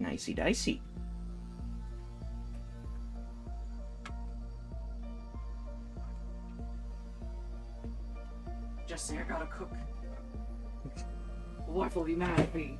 Nicey dicey. Just say I gotta cook. The wife will be mad at me.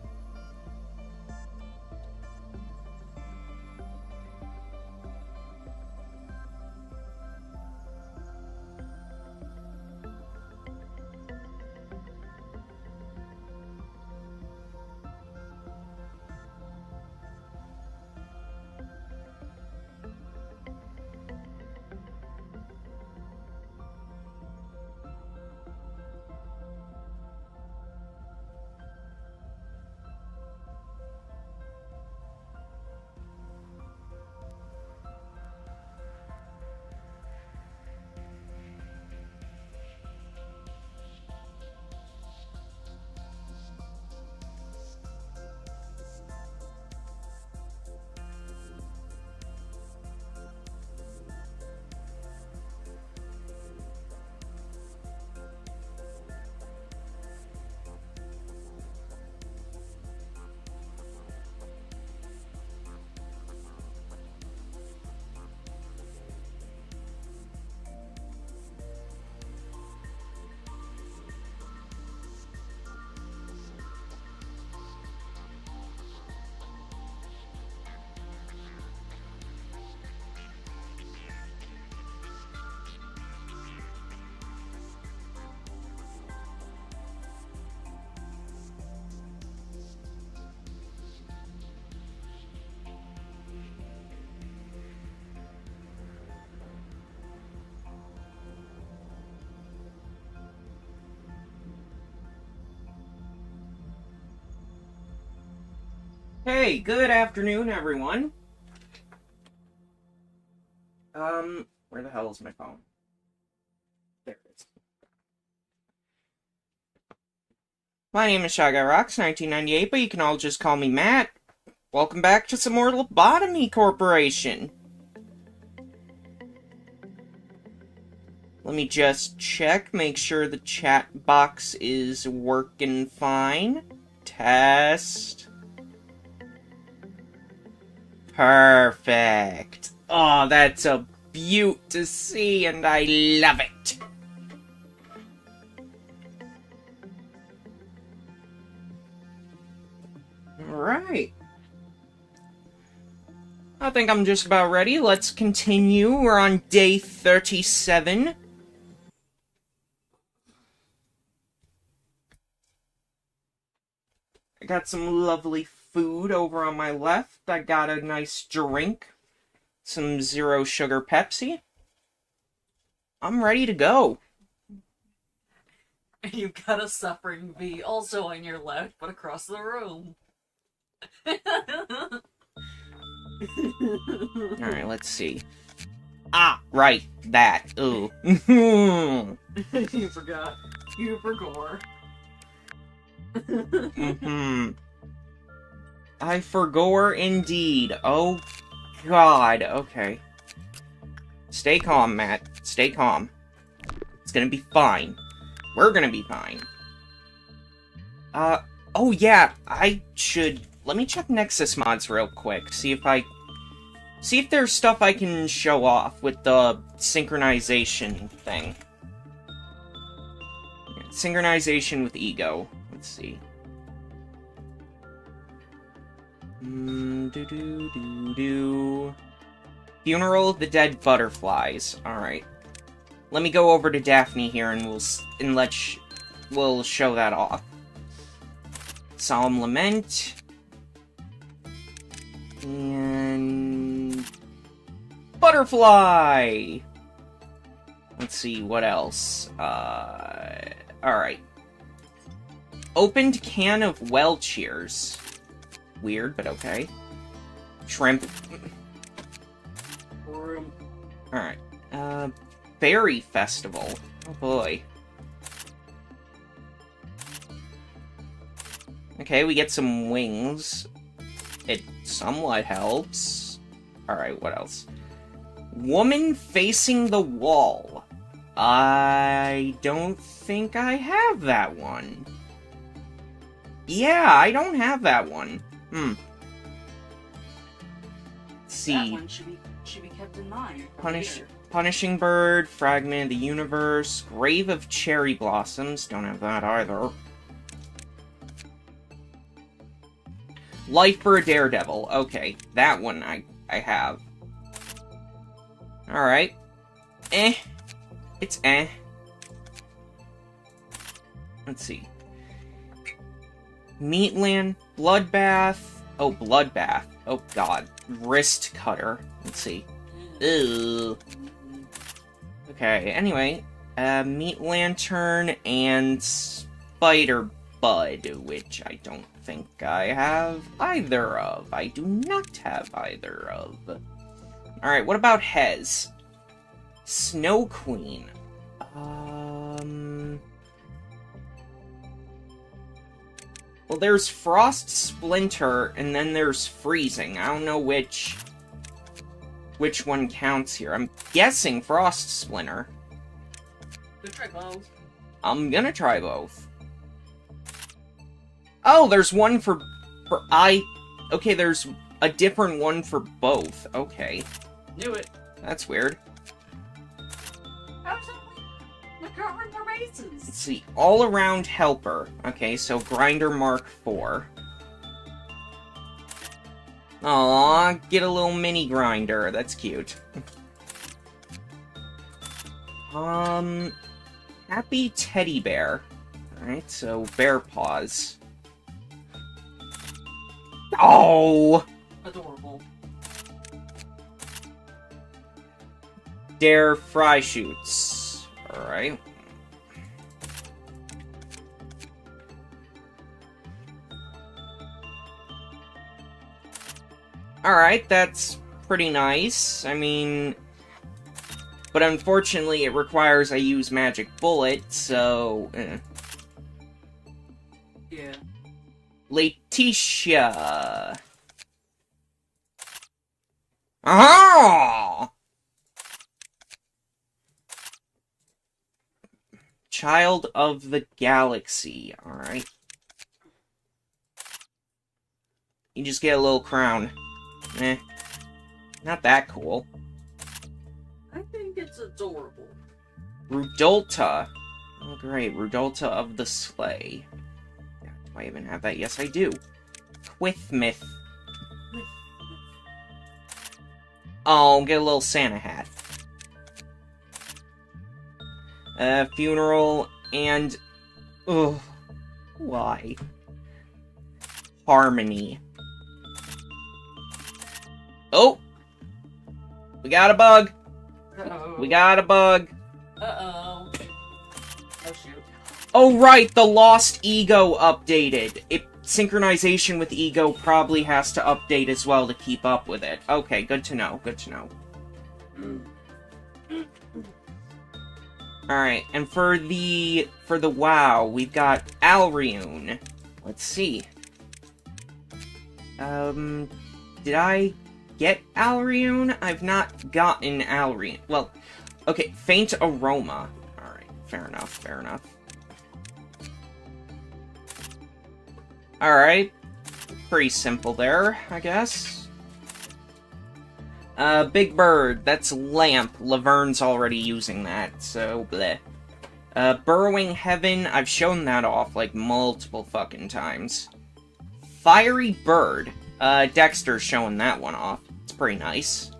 Hey, good afternoon, everyone. Where the hell is my phone? There it is. My name is ShyGuy Rocks 1998, but you can all just call me Matt. Welcome back to some more Lobotomy Corporation. Let me just check, make sure the chat box is working fine. Test. Perfect. Oh, that's a beaut to see, and I love it. Alright. I think I'm just about ready. Let's continue. We're on day 37. I got some lovely food over on my left. I got a nice drink. Some zero sugar Pepsi. I'm ready to go. And you've got a suffering bee also on your left, but across the room. Alright, let's see. Ah, right, that. Ooh. You forgot. You forgot. I forgore indeed. Oh, God. Okay. Stay calm, Matt. Stay calm. It's gonna be fine. We're gonna be fine. Oh yeah, I should... Let me check Nexus mods real quick. See if there's stuff I can show off with the synchronization thing. Synchronization with ego. Let's see. Funeral of the Dead Butterflies. Alright. Let me go over to Daphne here and we'll show that off. Solemn Lament. And... Butterfly! Let's see, what else? Alright. Opened can of well cheers. Weird, but okay. Shrimp. Alright. Berry Festival. Oh boy. Okay, we get some wings. It somewhat helps. Alright, what else? Woman facing the wall. I don't think I have that one. Yeah, I don't have that one. see. That one should be kept in mind. Punishing Bird, Fragment of the Universe, Grave of Cherry Blossoms, don't have that either. Life for a Daredevil, okay, that one I have. Alright. It's Let's see. Meatland, Bloodbath. Oh, Bloodbath. Oh, God. Wrist Cutter. Let's see. Ew. Okay, anyway. Meat Lantern and Spider Bud, which I don't think I have either of. I do not have either of. Alright, what about Hez? Snow Queen. Well, there's Frost Splinter, and then there's Freezing. I don't know which one counts here. I'm guessing Frost Splinter. Good try, both. I'm gonna try both. Oh, there's one for okay, there's a different one for both. Okay. Knew it. That's weird. How's that? Look over the races. Let's see. All-around helper. Okay, so Grinder Mark IV. Aww, get a little mini grinder. That's cute. Happy Teddy Bear. Alright, so Bear Paws. Oh! Adorable. Dare Fry Shoots. Alright. Alright, that's pretty nice. I mean... But unfortunately, it requires I use Magic Bullet, so... Yeah. Letitia! Ah! Child of the Galaxy. Alright. You just get a little crown. Not that cool. I think it's adorable. Rudolta. Oh, great. Rudolta of the Sleigh. Do I even have that? Yes, I do. Quithmith. Oh, get a little Santa hat. Funeral and... Ugh. Why? Harmony. Oh! We got a bug! Uh-oh. We got a bug! Uh-oh. Oh, shoot. Oh, right! The Lost Ego updated. Synchronization with Ego probably has to update as well to keep up with it. Okay, good to know. Good to know. Alright, and for the WoW, we've got Alriune. Let's see. Did I get Alriune? I've not gotten Alriune. Well, okay, Faint Aroma. Alright, fair enough, fair enough. Alright. Pretty simple there, I guess. Big Bird, that's Lamp. Laverne's already using that, so bleh. Burrowing Heaven, I've shown that off, like, multiple fucking times. Fiery Bird, Dexter's showing that one off. It's pretty nice.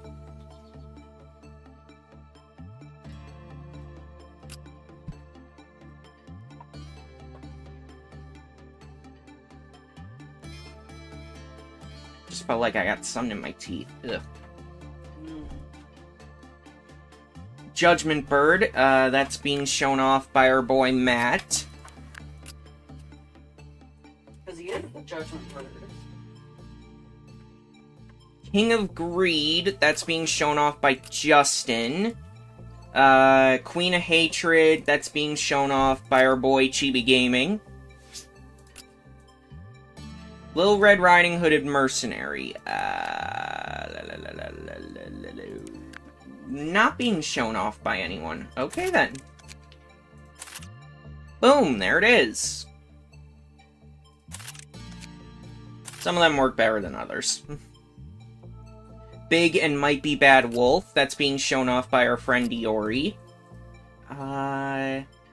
Just felt like I got something in my teeth. Ugh. Judgment Bird, that's being shown off by our boy Matt. Because he is the Judgment Bird. King of Greed, that's being shown off by Justin. Queen of Hatred, that's being shown off by our boy Chibi Gaming. Little Red Riding Hooded Mercenary, not being shown off by anyone. Okay, then. Boom, there it is. Some of them work better than others. big and might be bad wolf. That's being shown off by our friend Iori.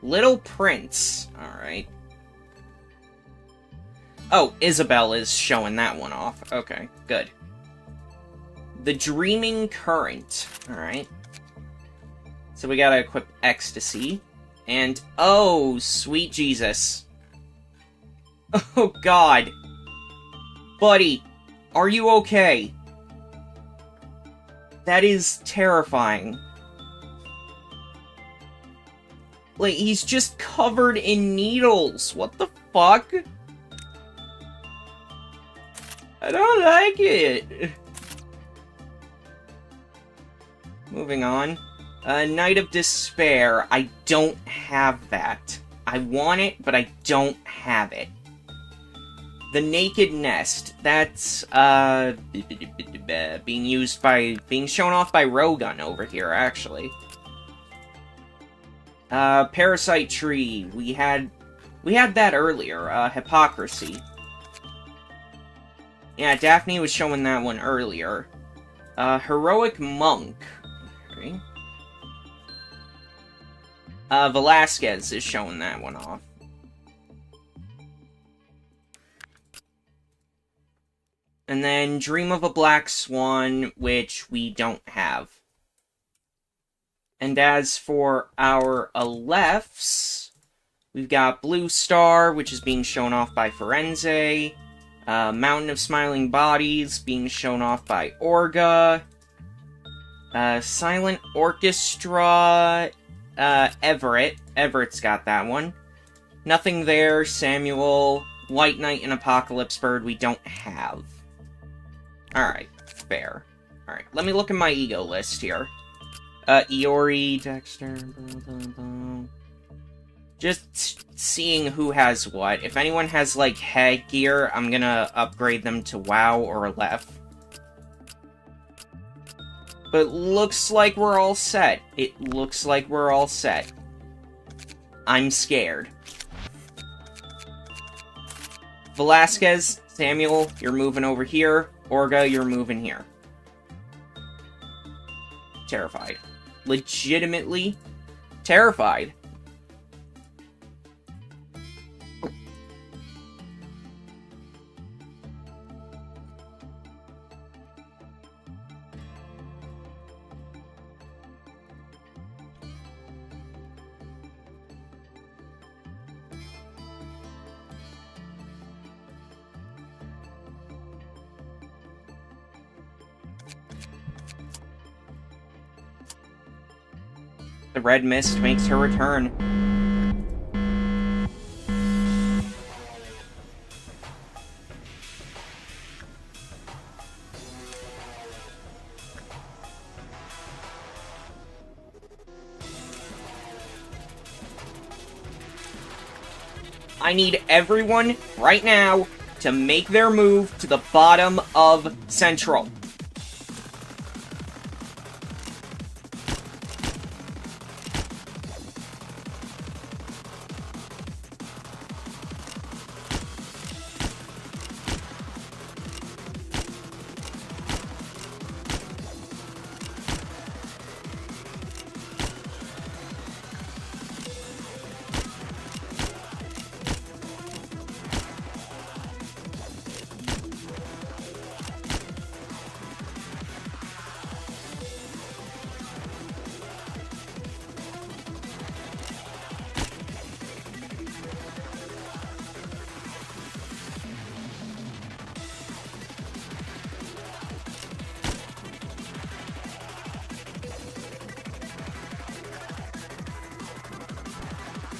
Little Prince. Alright. Oh, Isabel is showing that one off. Okay, good. The Dreaming Current. Alright. So we gotta equip Ecstasy. And, oh, sweet Jesus. Oh, God. Buddy, are you okay? That is terrifying. Like, he's just covered in needles. What the fuck? I don't like it. Moving on. Night of Despair. I don't have that. I want it, but I don't have it. The Naked Nest. That's, being shown off by Rogun over here, actually. Parasite Tree. We had that earlier. Hypocrisy. Yeah, Daphne was showing that one earlier. Heroic Monk. Okay. Velasquez is showing that one off. And then Dream of a Black Swan, which we don't have. And as for our Alephs, we've got Blue Star, which is being shown off by Firenze. Mountain of Smiling Bodies, being shown off by Orga. Silent Orchestra, Everett. Everett's got that one. Nothing There, Samuel. White Knight and Apocalypse Bird we don't have. Alright, fair. Alright, let me look at my ego list here. Iori, Dexter, blah, blah, blah. Just seeing who has what. If anyone has, like, headgear, I'm gonna upgrade them to WoW or Aleph. But looks like we're all set. It looks like we're all set. I'm scared. Velasquez, Samuel, you're moving over here. Orga, you're moving here. Terrified. Legitimately terrified. The red mist makes her return. I need everyone, right now, to make their move to the bottom of Central.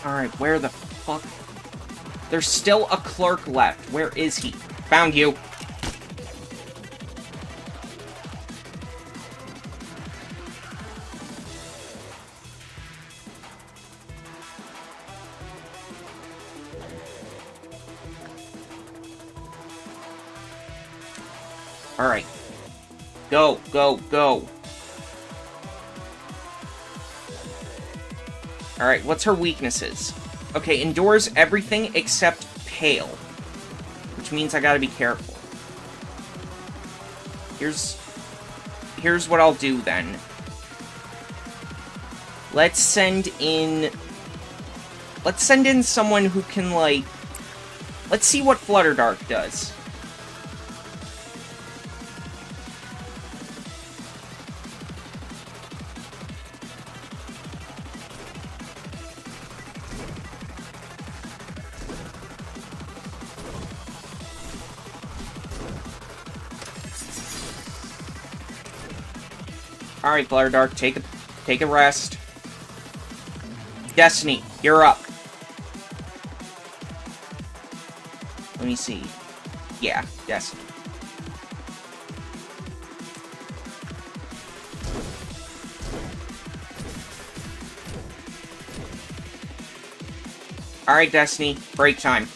Alright, where the fuck? There's still a clerk left. Where is he? Found you. Alright. Go, go, go. Alright, what's her weaknesses? Okay, endures everything except pale. Which means I gotta be careful. here's what I'll do then. Let's send in someone who can, like... Let's see what Flutter Dark does. Alright, Flutter Dark, take a rest. Destiny, you're up. Let me see. Yeah, Destiny. Alright, Destiny, break time.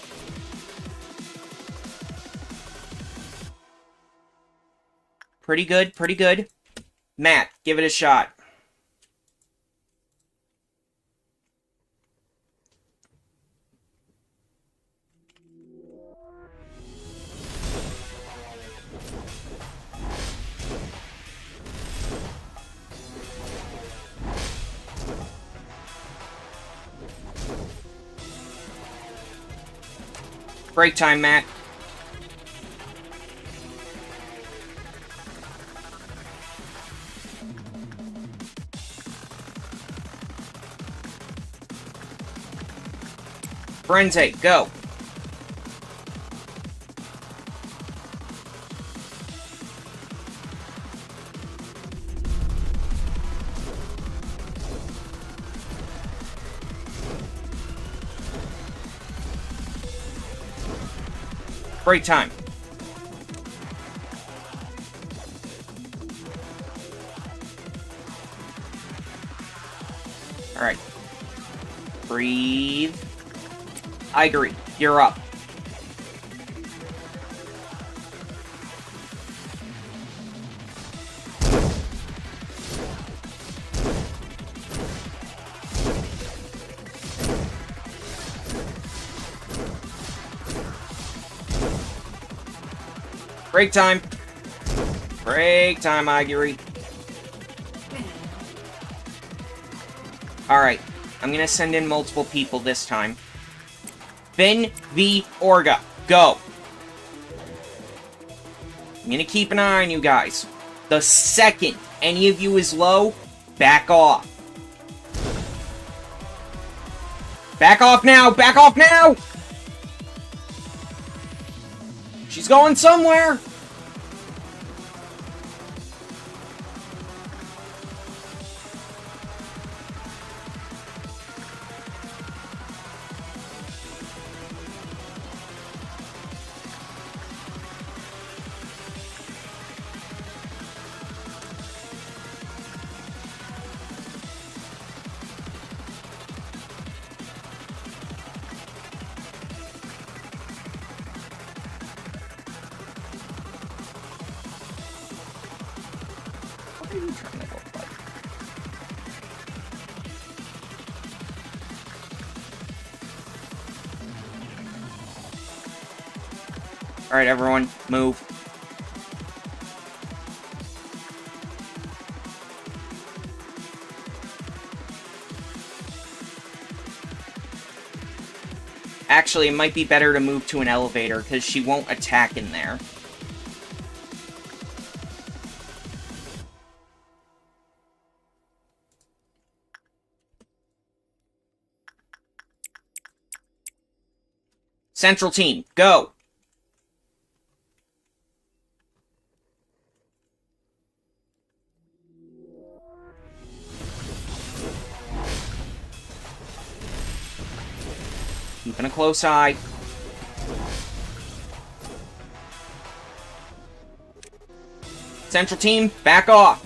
Pretty good, pretty good. Matt, give it a shot. Break time, Matt. Frenzy, go. Break time. Alright. Breathe. I agree. You're up. Break time. Break time, Aguri. Alright. I'm gonna send in multiple people this time. Finn v. Orga. Go. I'm gonna keep an eye on you guys. The second any of you is low, back off. Back off now! Back off now! She's going somewhere! What are you trying to look like? Alright, everyone, move. Actually, it might be better to move to an elevator, because she won't attack in there. Central team, go! Keeping a close eye. Central team, back off!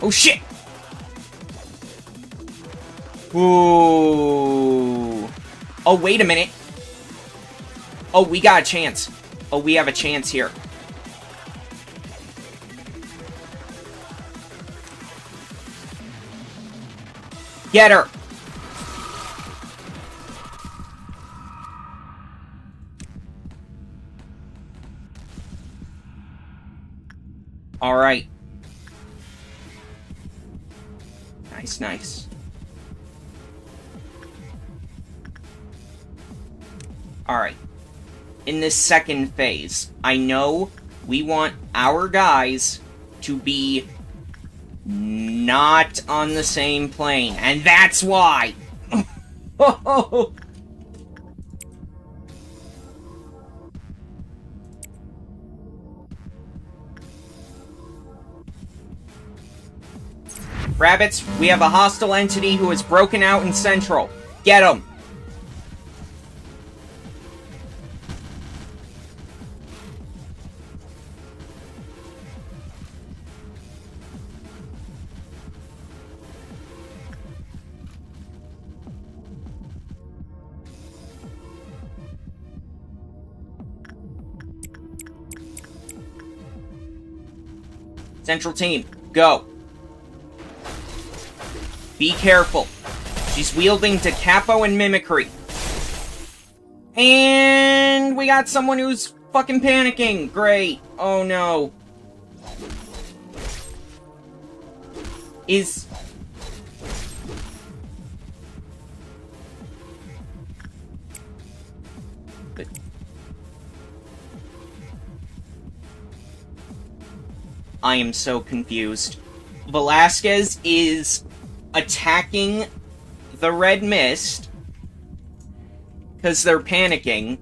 Oh, shit! Ooh. Oh, wait a minute. Oh, we got a chance. Oh, we have a chance here. Get her! Alright. Nice, nice. Alright. In this second phase, I know we want our guys to be not on the same plane, and that's why! Rabbits, we have a hostile entity who has broken out in Central. Get him! Central team, go. Be careful. She's wielding DeCapo and Mimicry. And we got someone who's fucking panicking. Great. Oh no. Is... I am so confused. Velasquez is attacking the Red Mist because they're panicking.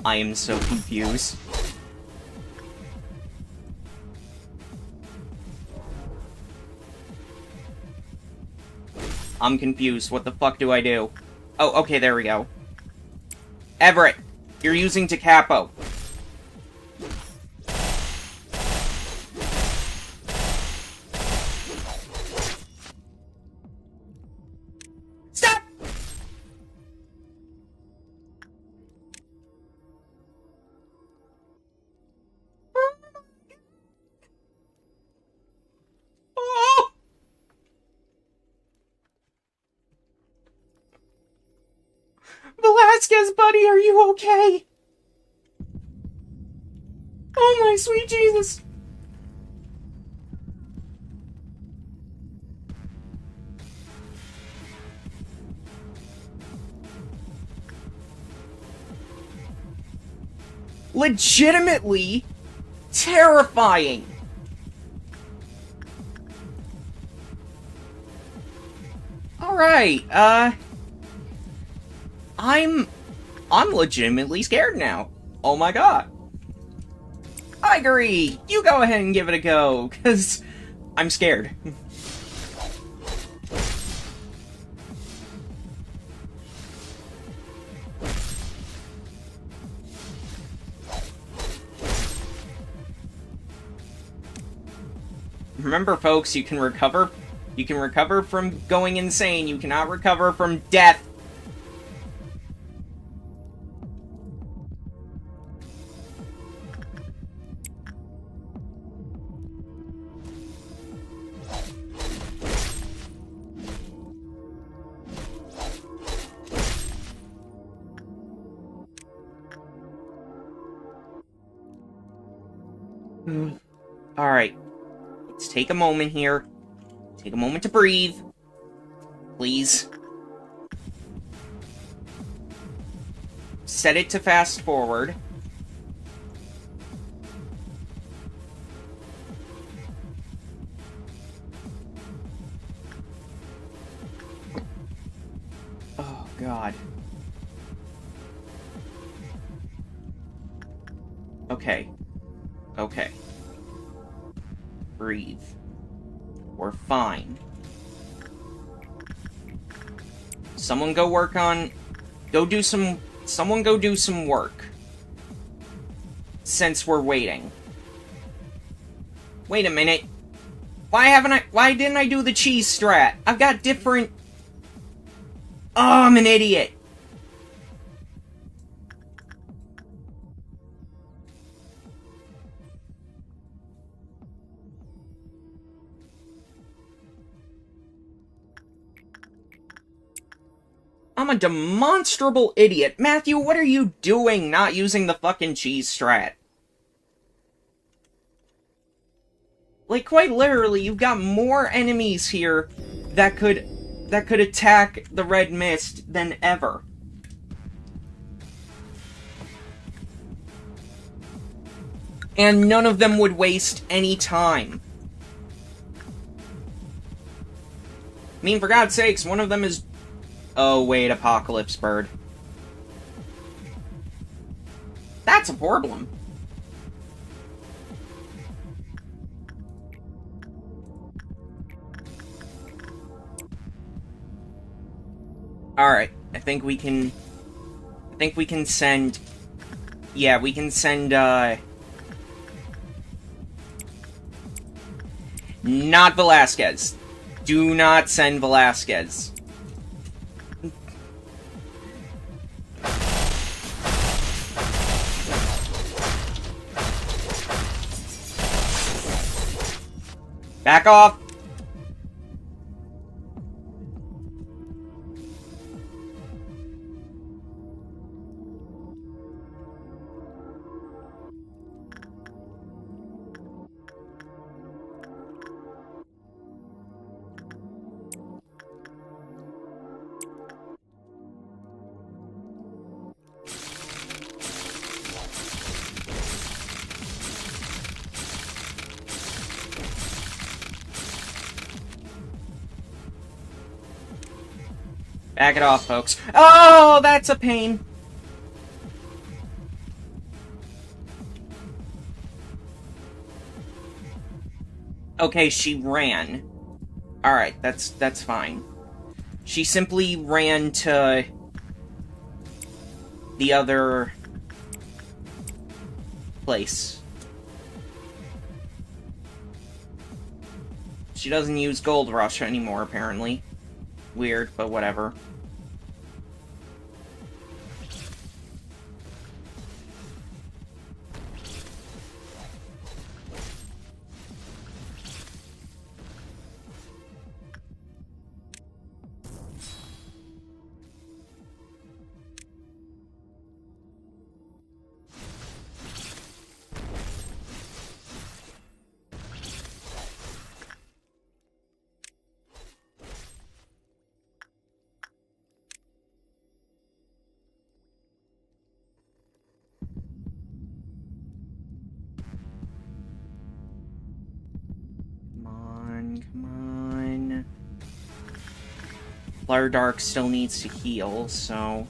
I am so confused. I'm confused. What the fuck do I do? Oh, okay, there we go. Everett, you're using DeCapo. Stop! Oh! Velasquez, buddy, are you okay? Oh my sweet Jesus. Legitimately terrifying. Alright, I'm legitimately scared now. Oh my god. I agree. You go ahead and give it a go, because I'm scared. Remember, folks, you can recover from going insane. You cannot recover from death. Alright. Let's take a moment here. Take a moment to breathe. Please. Set it to fast forward. Oh, God. Okay. Okay. Breathe. We're fine. Someone go work on... Go do some Someone go do some work. Since we're waiting. Wait a minute. Why didn't I do the cheese strat? I've got different... Oh, I'm an idiot. I'm a demonstrable idiot. Matthew, what are you doing not using the fucking cheese strat? Like, quite literally, you've got more enemies here that could attack the red mist than ever. And none of them would waste any time. I mean, for God's sakes, one of them is... Oh, wait, Apocalypse Bird. That's a problem. Alright, I think we can send... Yeah, we can send, Not Velasquez. Do not send Velasquez. Back off! Back it off, folks. Oh, that's a pain. Okay, she ran. Alright, that's fine. She simply ran to the other place. She doesn't use Gold Rush anymore, apparently. Weird, but whatever. Come on. Flare Dark still needs to heal, so...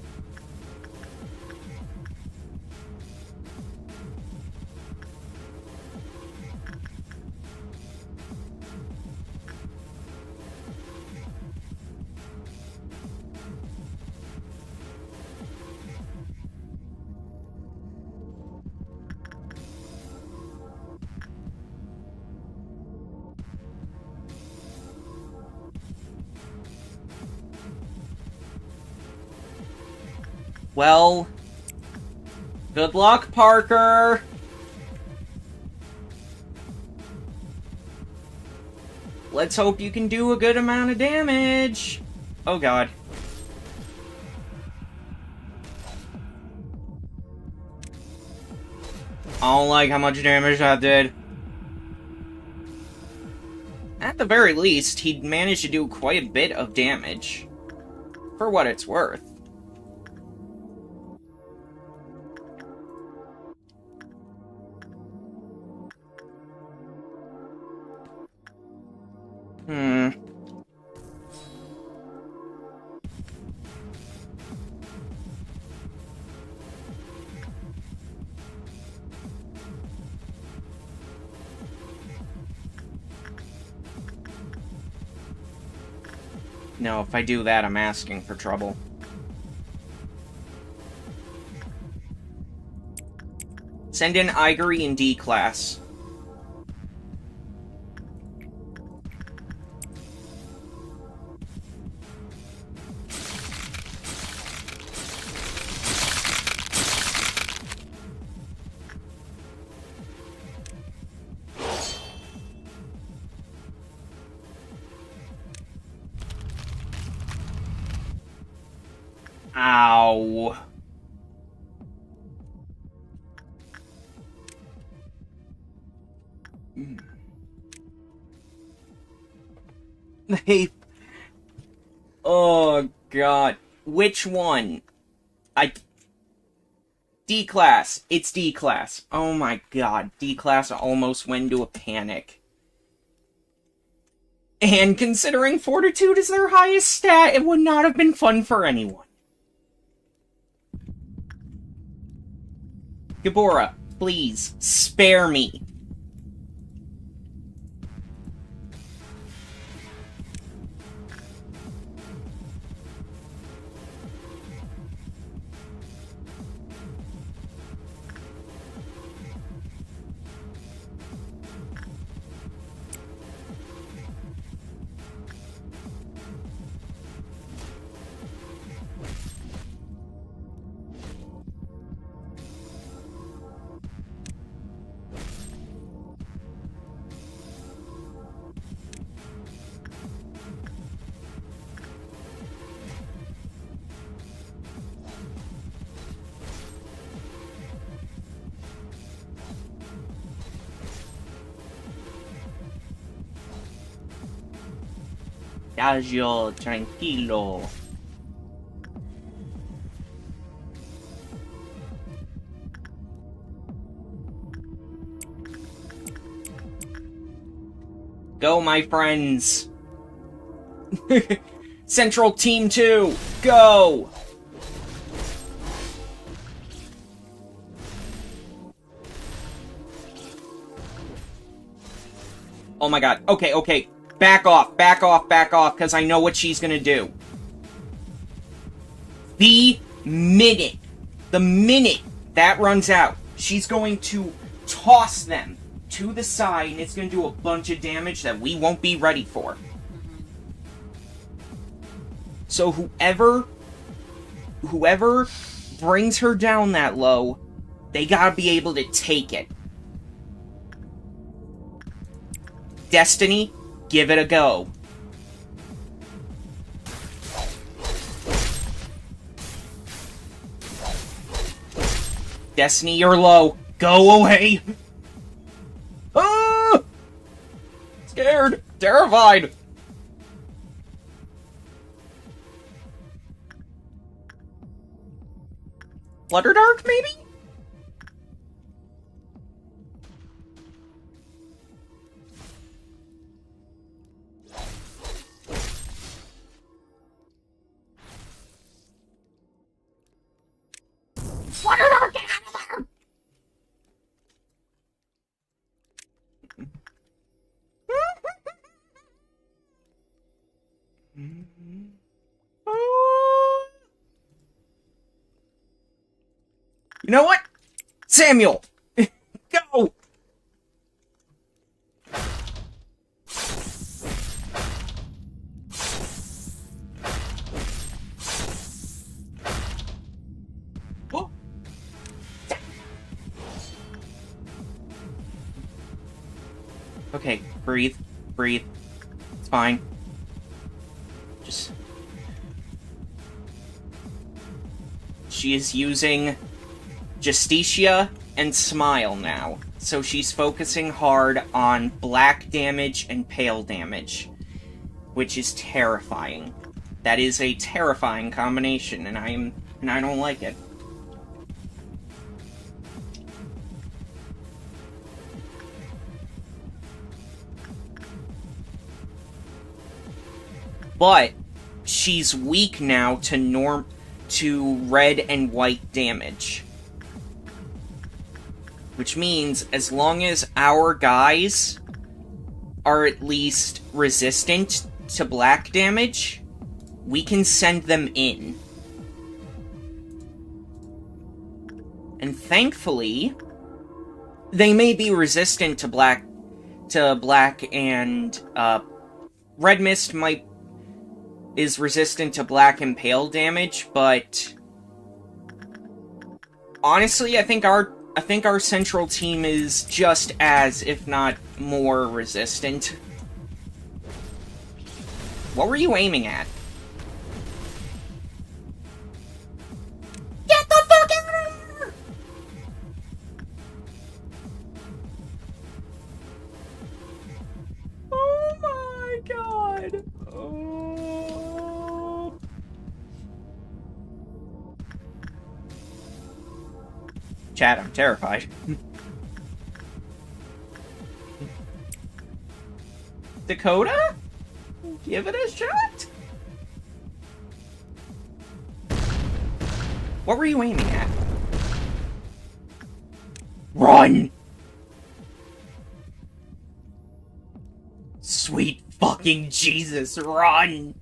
Well, good luck, Parker! Let's hope you can do a good amount of damage! Oh god. I don't like how much damage that did. At the very least, he'd managed to do quite a bit of damage. For what it's worth. No, if I do that, I'm asking for trouble. Send in Igory in D class. Ow. They... Oh, God. Which one? D class. It's D class. Oh my God. D class almost went into a panic. And considering Fortitude is their highest stat, it would not have been fun for anyone. Gabora, please, spare me. Adagio, tranquilo. Go, my friends. Central Team 2, go! Oh my God. Okay, okay. Back off, because I know what she's gonna do. The minute that runs out, she's going to toss them to the side, and it's gonna do a bunch of damage that we won't be ready for. So whoever brings her down that low, they gotta be able to take it. Destiny, give it a go. Destiny, you're low. Go away! Ah! Scared! Terrified! Flutterdark, maybe? Flutterdark, get out of there! You know what? Samuel! Go! Oh. Okay, breathe. Breathe. It's fine. Just... She is using Justicia and Smile now, so she's focusing hard on black damage and pale damage, which is terrifying. That is a terrifying combination, and I don't like it. But she's weak now to red and white damage. Which means, as long as our guys are at least resistant to black damage, we can send them in. And thankfully, they may be resistant to black and red mist is resistant to black and pale damage, but honestly, I think our central team is just as, if not more, resistant. What were you aiming at? Get the fuck out of here! Oh my god! Oh. Chat, I'm terrified. Dakota? Give it a shot? What were you aiming at? Run! Sweet fucking Jesus, run!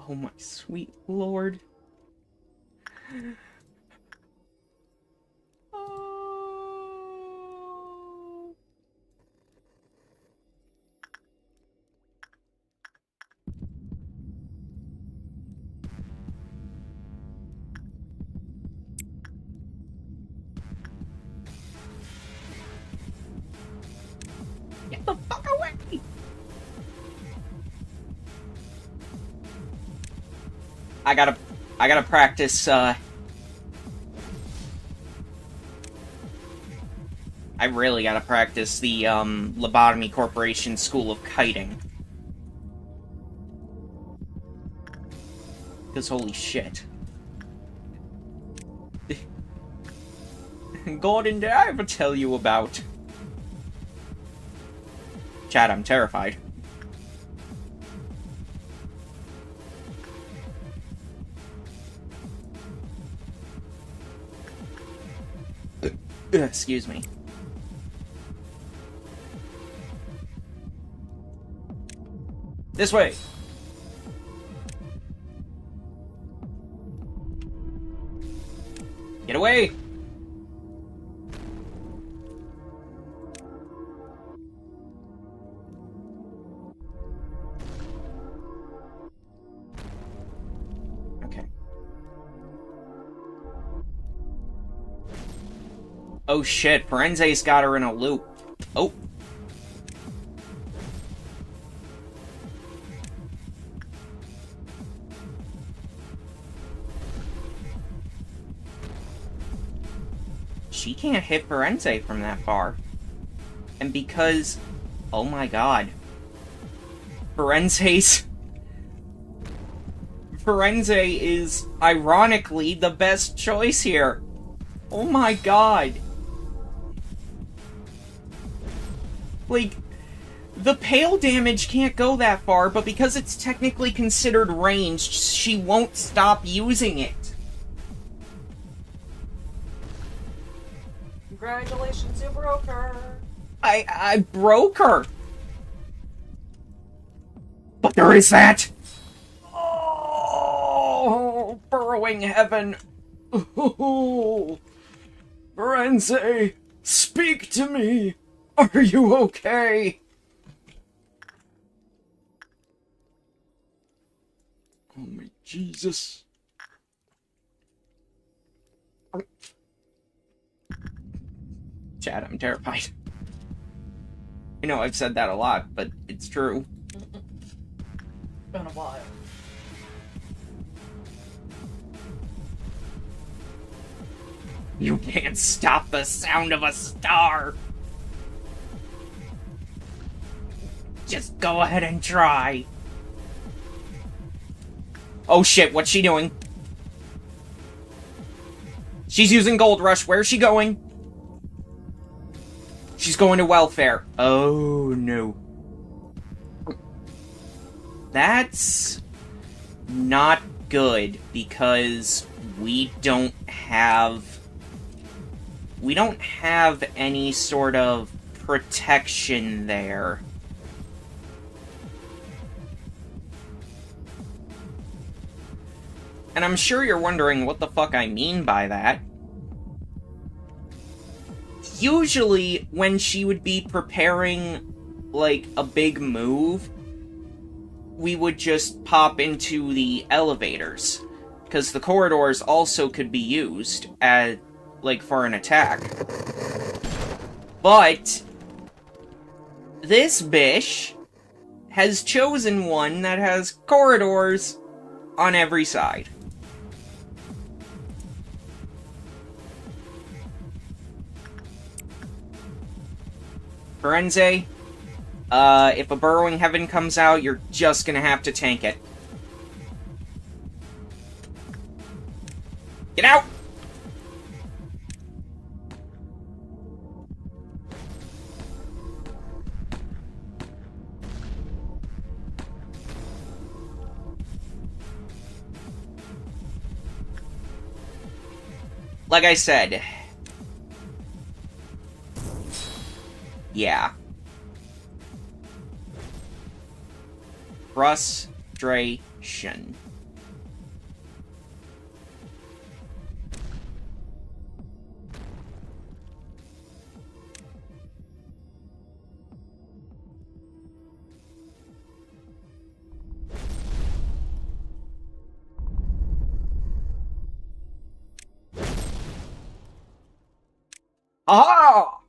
Oh my sweet lord. Oh. Get the fuck away! I gotta practice, I really gotta practice the, Lobotomy Corporation School of Kiting. Because holy shit. Gordon, did I ever tell you about... Chad, I'm terrified. Excuse me. This way! Get away! Okay. Oh shit, Forense's got her in a loop. Oh. She can't hit Forense from that far. And because... Oh my god. Forense is, ironically, the best choice here. Oh my god. Like, the pale damage can't go that far, but because it's technically considered ranged, she won't stop using it. Congratulations, you broke her. I broke her. But there is that. Oh, burrowing heaven. Oh, Forense, speak to me. Are you okay? Oh my Jesus. Chad, I'm terrified. You know, I've said that a lot, but it's true. It's been a while. You can't stop the sound of a star! Just go ahead and try. Oh shit, what's she doing? She's using Gold Rush. Where's she going? She's going to welfare. Oh no. That's not good because we don't have any sort of protection there. And I'm sure you're wondering what the fuck I mean by that. Usually, when she would be preparing, like, a big move, we would just pop into the elevators. Because the corridors also could be used as, like, for an attack. But this bish has chosen one that has corridors on every side. Firenze, if a Burrowing Heaven comes out, you're just gonna have to tank it. Get out! Like I said, yeah. Frustration. Ah!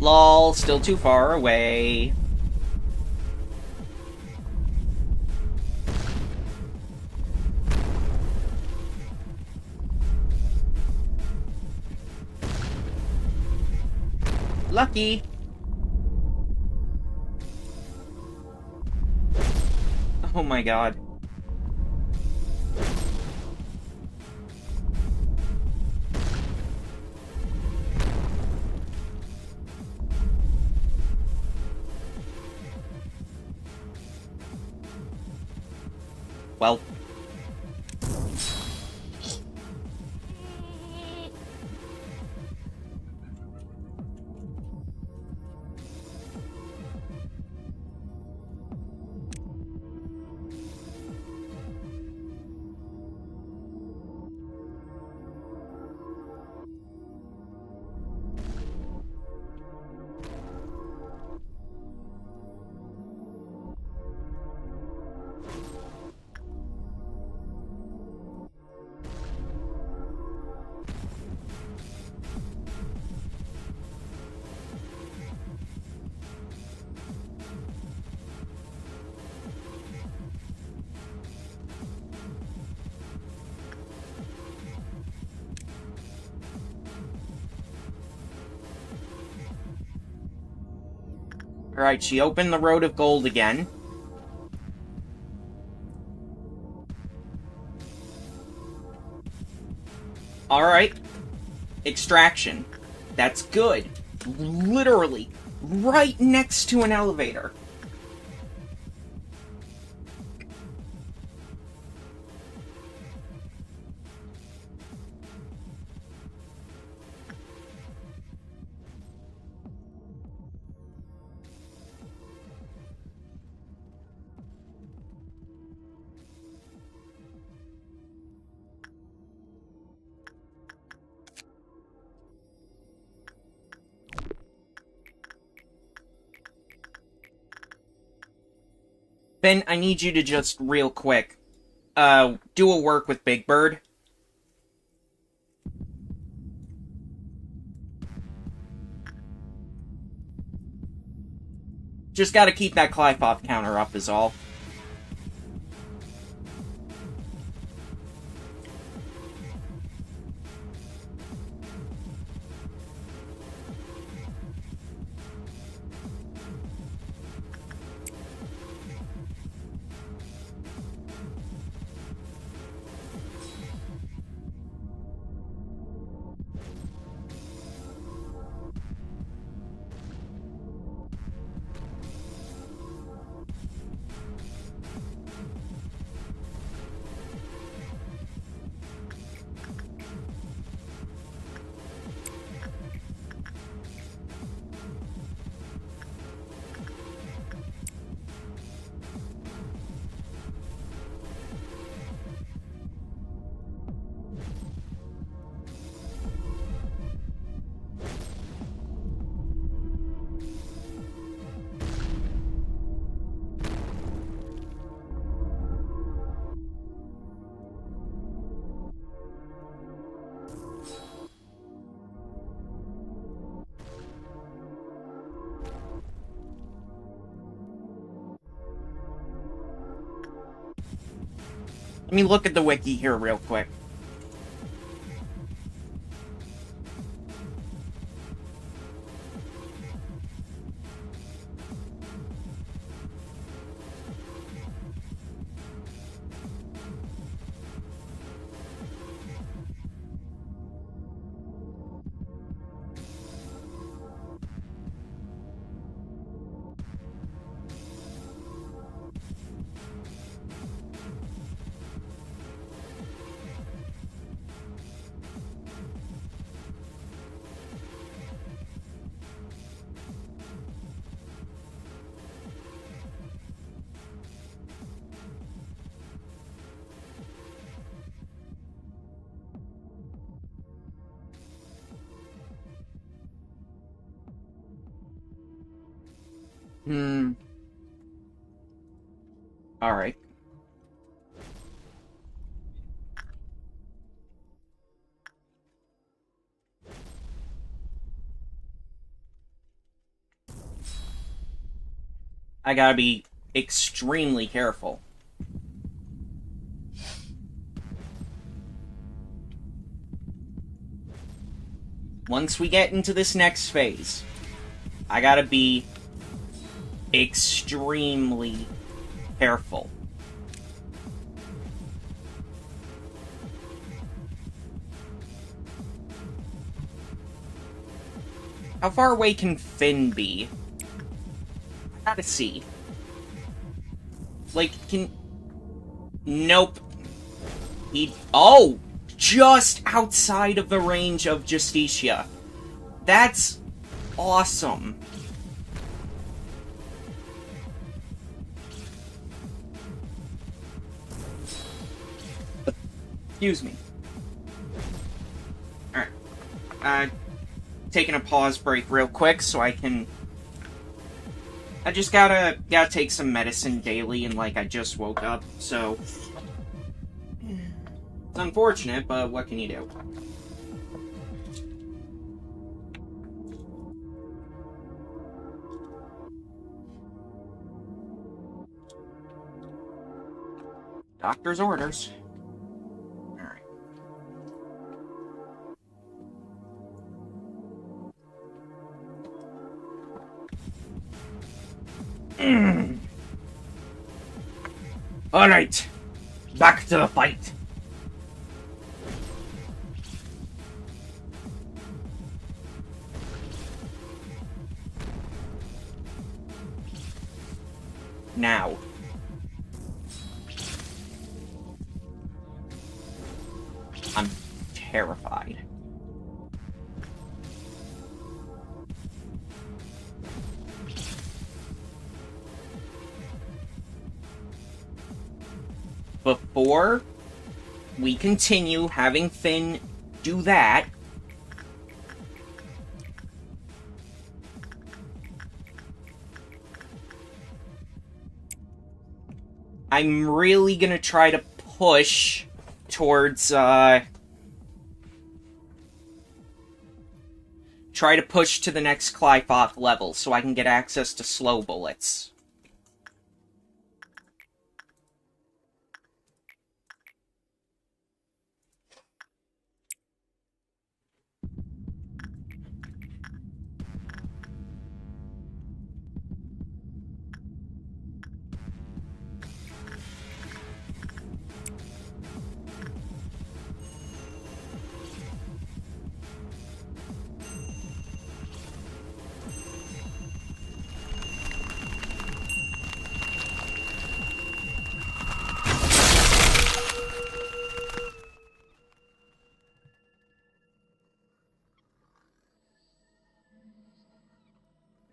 Lol, still too far away. Lucky. Oh my god. Well. Alright, she opened the Road of Gold again. Alright. Extraction. That's good. Literally, right next to an elevator. Ben, I need you to just real quick, do a work with Big Bird. Just gotta keep that Clyfoth counter up is all. Let me look at the wiki here real quick. Alright. I gotta be extremely careful. Once we get into this next phase, I gotta be extremely careful. How far away can Finn be? I gotta see. Like, can... Nope. Oh! Just outside of the range of Justicia. That's awesome. Excuse me. Alright. Taking a pause break real quick so I can... I just gotta take some medicine daily, and like I just woke up, so... It's unfortunate, but what can you do? Doctor's orders. Alright. Alright. Back to the fight. Now. I'm terrified. Before we continue having Finn do that, I'm really gonna try to push towards, try to push to the next Clyfoth level so I can get access to slow bullets.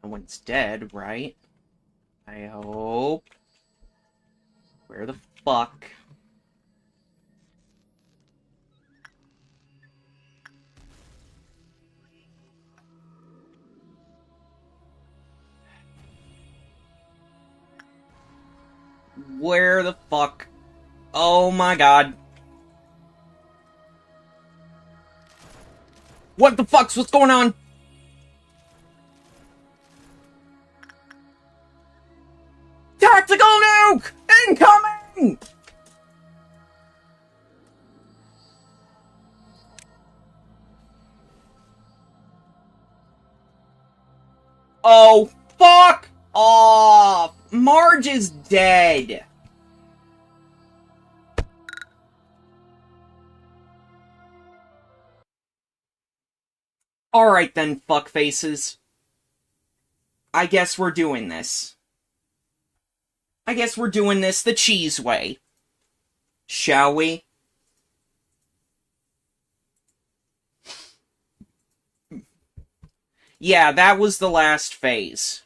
No one's dead, right? I hope. Where the fuck? Where the fuck? Oh my god. What the fuck's what's going on? Tactical nuke! Incoming! Oh, fuck off! Marge is dead. Alright then, fuckfaces. I guess we're doing this. I guess we're doing this the cheese way. Shall we? Yeah, that was the last phase.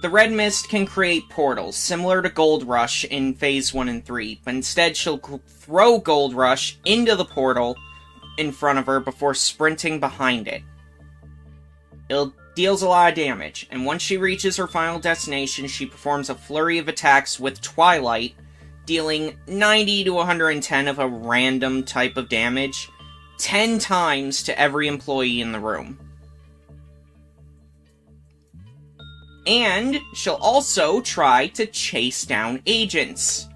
The red mist can create portals, similar to Gold Rush in Phase 1 and 3, but instead she'll throw Gold Rush into the portal in front of her before sprinting behind it. It deals a lot of damage, and once she reaches her final destination, she performs a flurry of attacks with Twilight, dealing 90 to 110 of a random type of damage, 10 times to every employee in the room. And she'll also try to chase down agents.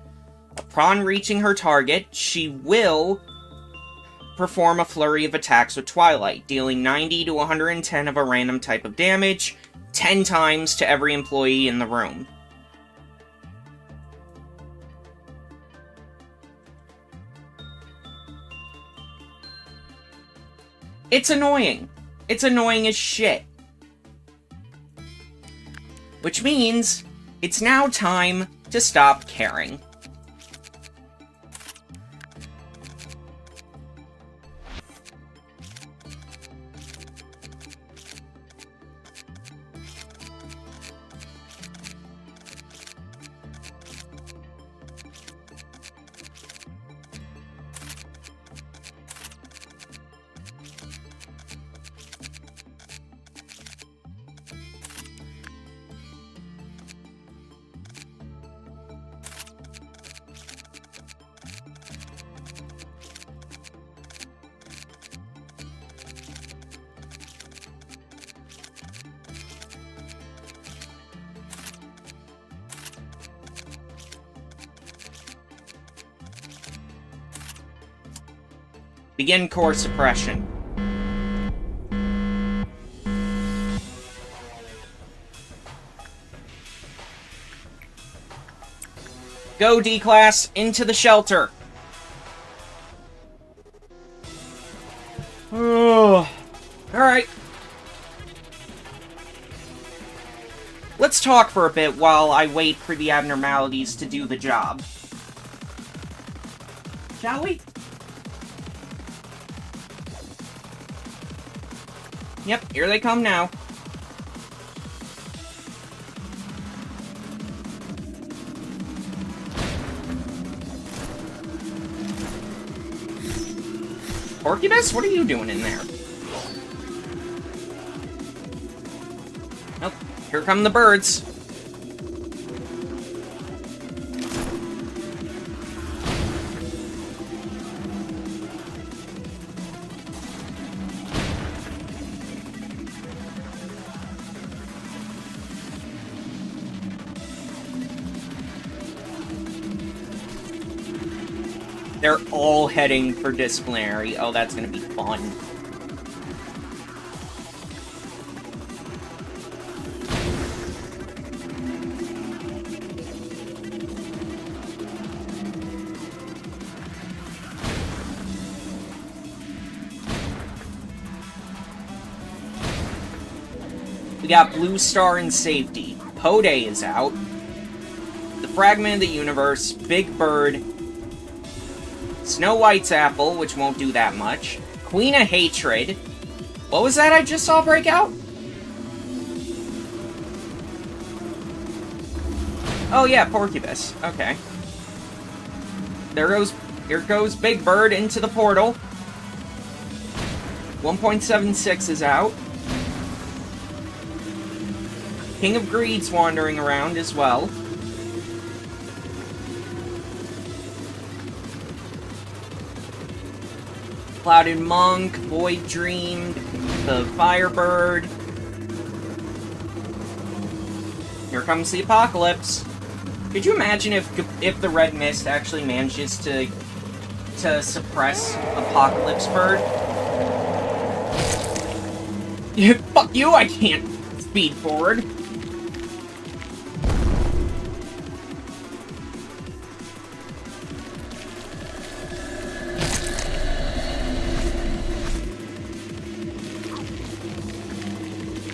Upon reaching her target, she will perform a flurry of attacks with Twilight, dealing 90 to 110 of a random type of damage, 10 times to every employee in the room. It's annoying. It's annoying as shit. Which means, it's now time to stop caring. Begin core suppression. Go, D-Class, into the shelter! Oh, alright. Let's talk for a bit while I wait for the abnormalities to do the job. Shall we? Yep, here they come now. Porcupus, what are you doing in there? Nope, here come the birds. They're all heading for disciplinary. Oh, that's gonna be fun. We got Blue Star in safety. Pode is out. The Fragment of the Universe, Big Bird, Snow White's apple, which won't do that much. Queen of Hatred. What was that I just saw break out? Oh yeah, Porcupus. Okay. Here goes Big Bird into the portal. 1.76 is out. King of Greed's wandering around as well. Clouded Monk, Void Dream, the Firebird. Here comes the Apocalypse. Could you imagine if the red mist actually manages to suppress Apocalypse Bird? Fuck you, I can't speed forward.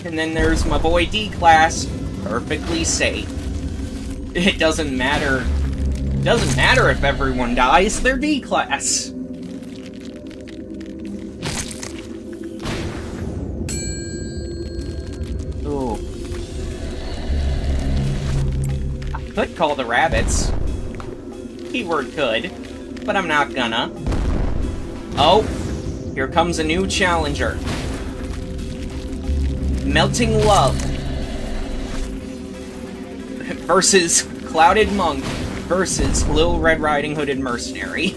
And then there's my boy D-Class, perfectly safe. It doesn't matter. It doesn't matter if everyone dies, they're D-Class. Ooh. I could call the rabbits. Keyword could, but I'm not gonna. Oh, here comes a new challenger. Melting Love versus Clouded Monk versus Little Red Riding Hooded Mercenary.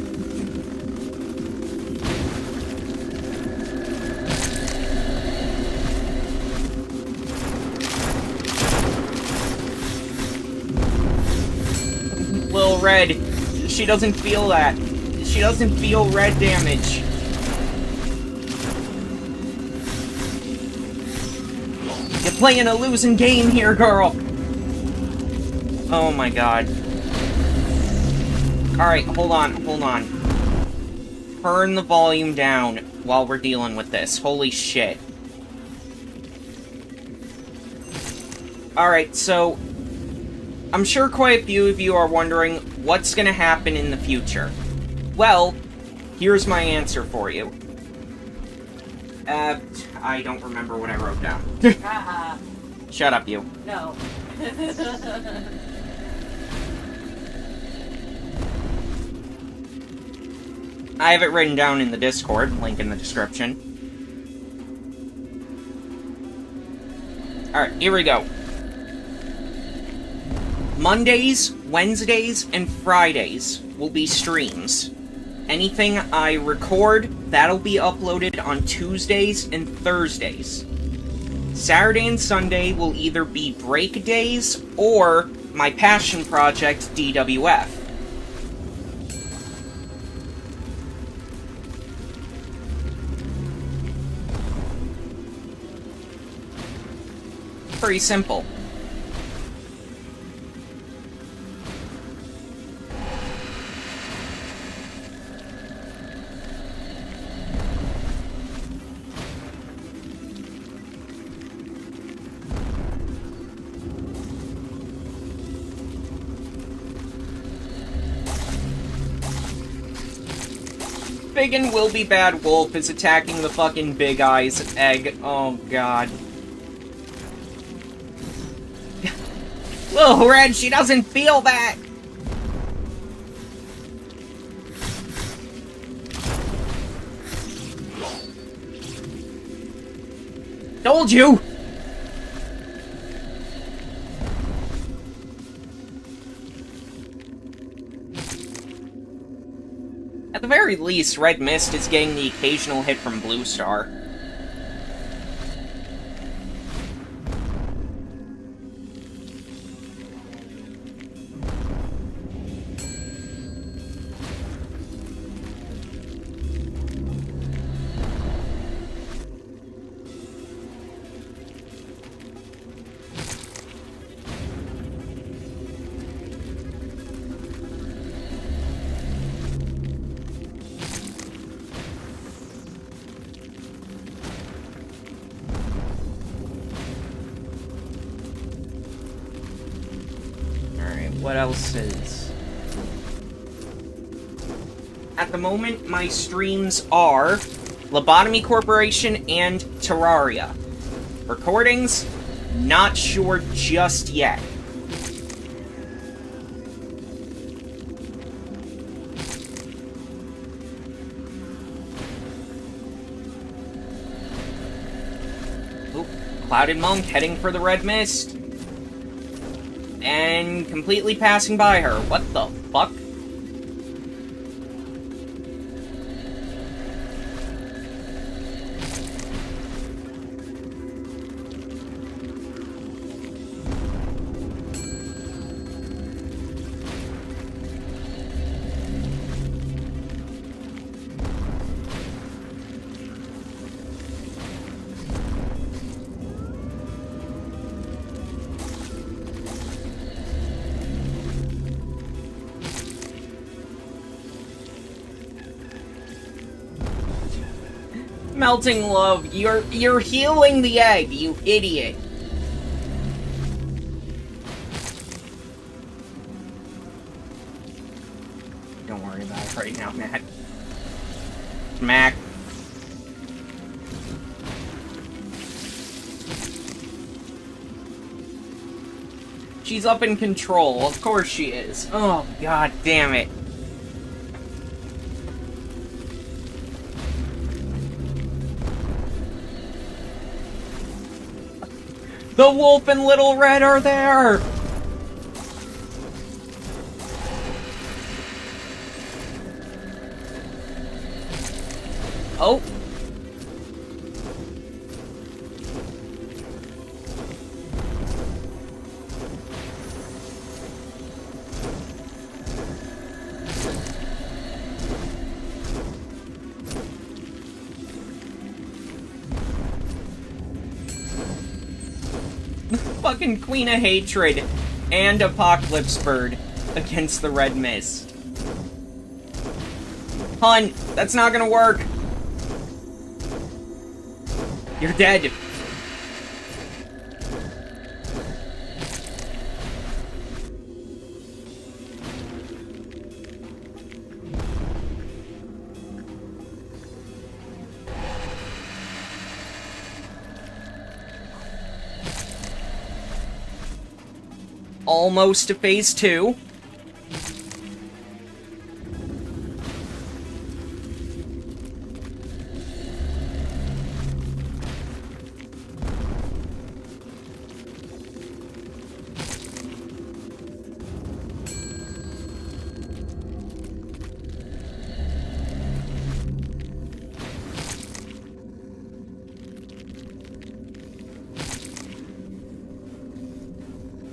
Little Red, she doesn't feel that. She doesn't feel red damage. You're playing a losing game here, girl! Oh my god. Alright, hold on. Turn the volume down while we're dealing with this. Holy shit. Alright, so I'm sure quite a few of you are wondering what's gonna happen in the future. Well, here's my answer for you. I don't remember what I wrote down. Shut up, you. No. I have it written down in the Discord, link in the description. Alright, here we go. Mondays, Wednesdays, and Fridays will be streams. Anything I record, that'll be uploaded on Tuesdays and Thursdays. Saturday and Sunday will either be break days or my passion project, DWF. Pretty simple. Big and will be bad wolf is attacking the fucking Big Eyes egg. Oh god. Little Red, she doesn't feel that! Told you! At the very least, Red Mist is getting the occasional hit from Blue Star. What else is? At the moment, my streams are Lobotomy Corporation and Terraria. Recordings? Not sure just yet. Oop, Clouded Monk heading for the Red Mist. And completely passing by her. What the fuck? Melting love, you're healing the egg, you idiot. Don't worry about it right now, Matt. Mac. She's up in control. Of course she is. Oh, god damn it. The wolf and Little Red are there! Oh. Fucking Queen of Hatred and Apocalypse Bird against the Red Mist. Hun, that's not gonna work. You're dead. Almost to phase 2.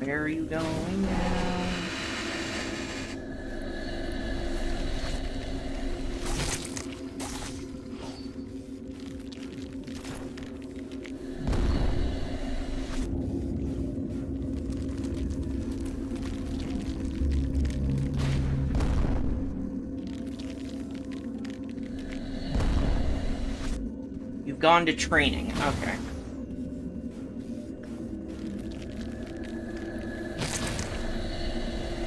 Where are you going now? You've gone to training. Okay.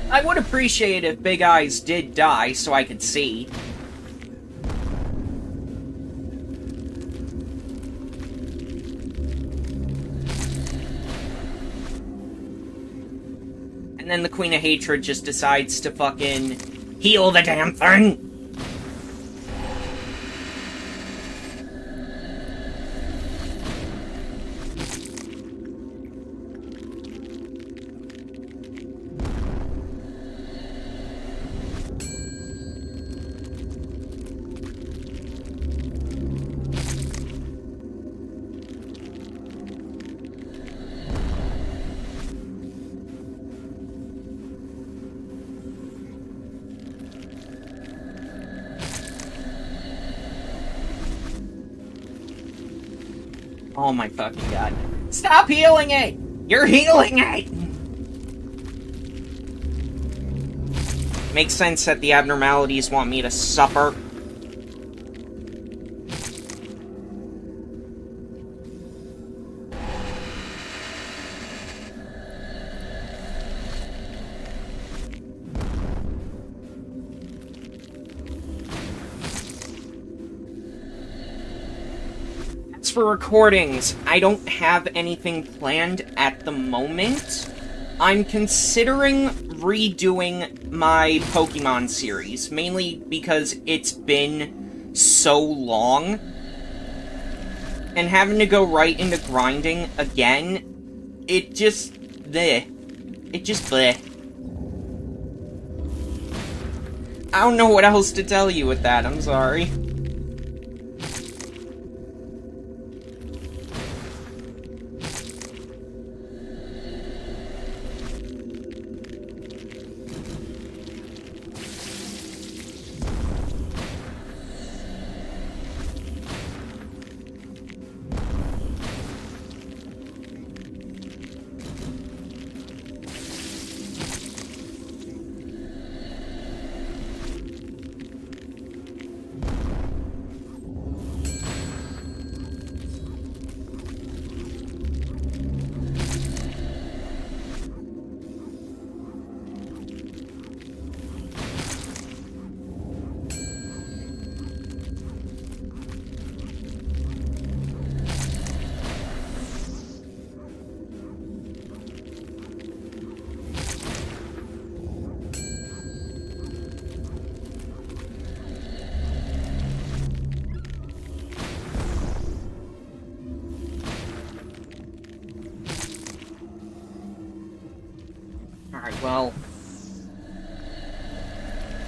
I would appreciate if Big Eyes did die so I could see. And then the Queen of Hatred just decides to fucking heal the damn thing! Oh my fucking god. Stop healing it! You're healing it! Makes sense that the abnormalities want me to suffer. For recordings, I don't have anything planned at the moment. I'm considering redoing my Pokemon series, mainly because it's been so long. And having to go right into grinding again, it just... bleh. It just bleh. I don't know what else to tell you with that, I'm sorry. well...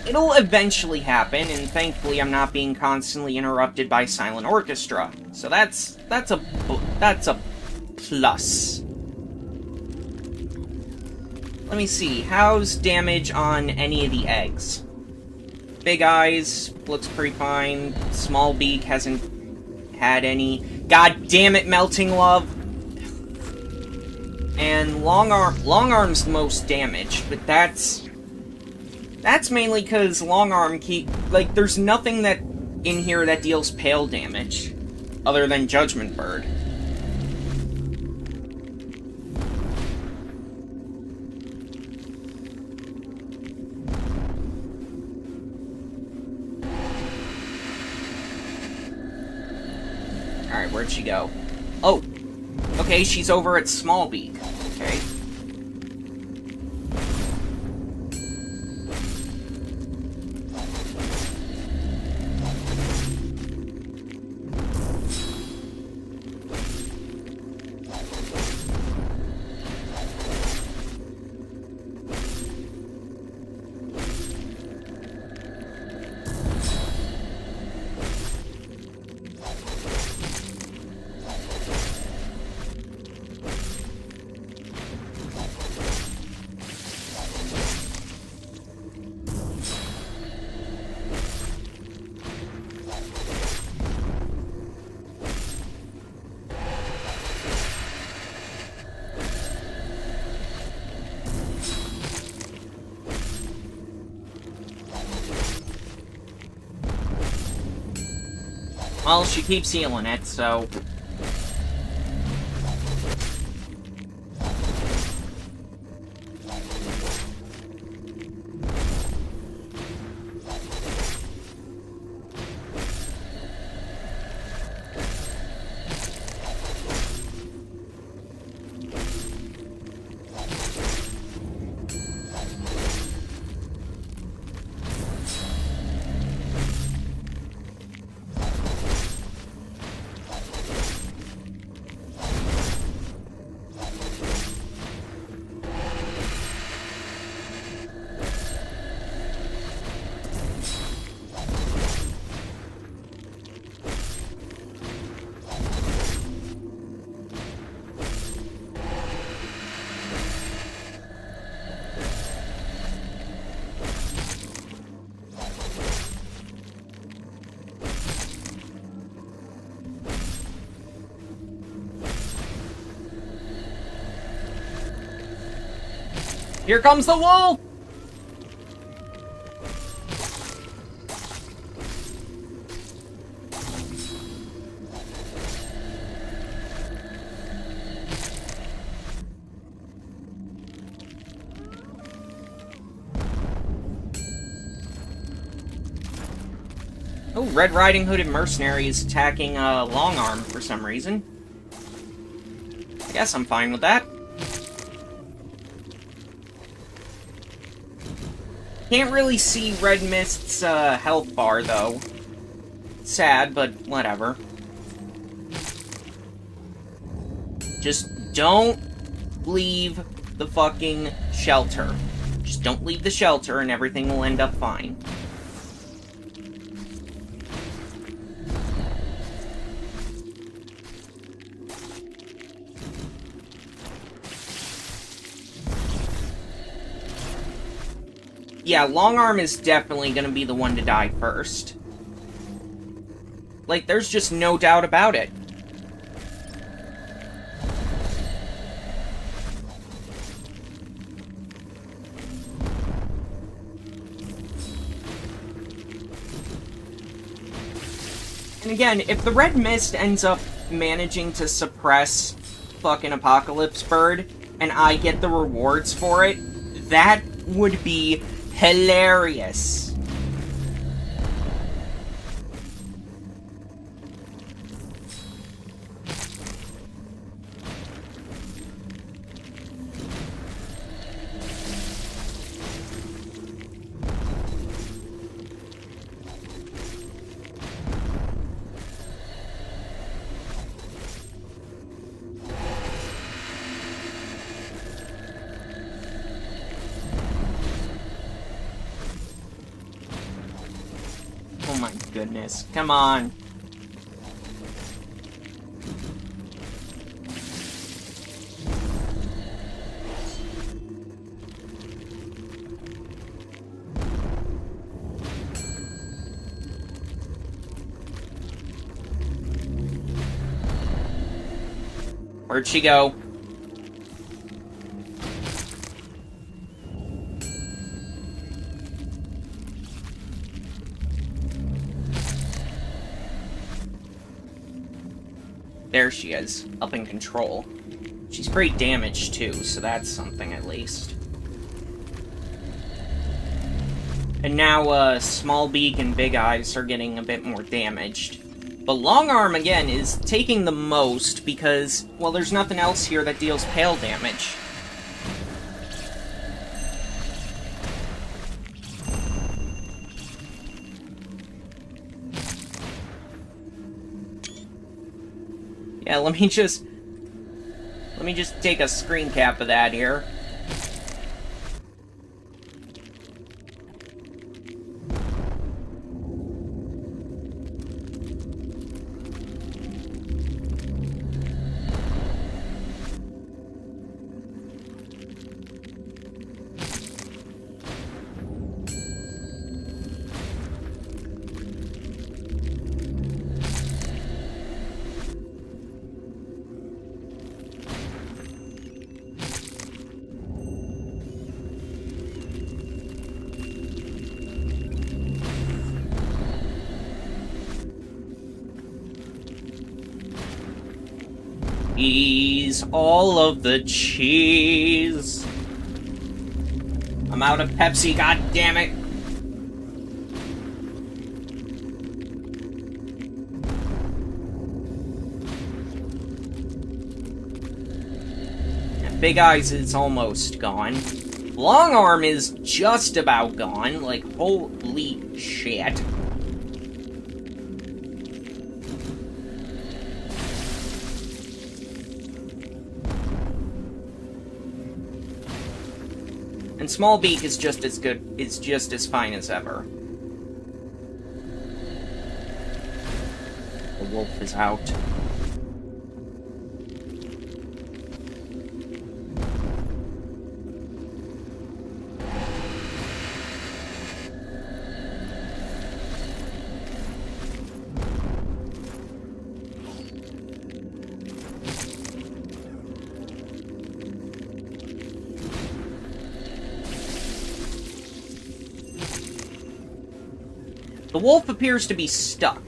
It'll eventually happen, and thankfully I'm not being constantly interrupted by Silent Orchestra. So that's a plus. Let me see, how's damage on any of the eggs? Big Eyes looks pretty fine. Small Beak hasn't had any. God damn it, Melting Love! And Long Arm's the most damaged, but that's mainly because Long Arm there's nothing that in here that deals pale damage, other than Judgment Bird. Alright, where'd she go? Oh! Okay, she's over at Small Beak. Okay. Well, she keeps healing it, so... Here comes the wolf! Oh, Red Riding Hood and Mercenary is attacking Long Arm for some reason. I guess I'm fine with that. Can't really see Red Mist's health bar, though. Sad, but whatever. Just don't leave the fucking shelter. Just don't leave the shelter and everything will end up fine. Yeah, Long Arm is definitely gonna be the one to die first. Like, there's just no doubt about it. And again, if the Red Mist ends up managing to suppress fucking Apocalypse Bird, and I get the rewards for it, that would be hilarious. goodness. Come on. Where'd she go? There she is, up in control. She's pretty damaged too, so that's something at least. And now, Small Beak and Big Eyes are getting a bit more damaged. But Long Arm, again, is taking the most because, well, there's nothing else here that deals pale damage. Yeah, let me just take a screen cap of that here. Ease all of the cheese. I'm out of Pepsi, god damn it. And Big Eyes is almost gone. Long Arm is just about gone, like holy shit. And Small Beak is just as good, it's just as fine as ever. The wolf is out. The wolf appears to be stuck.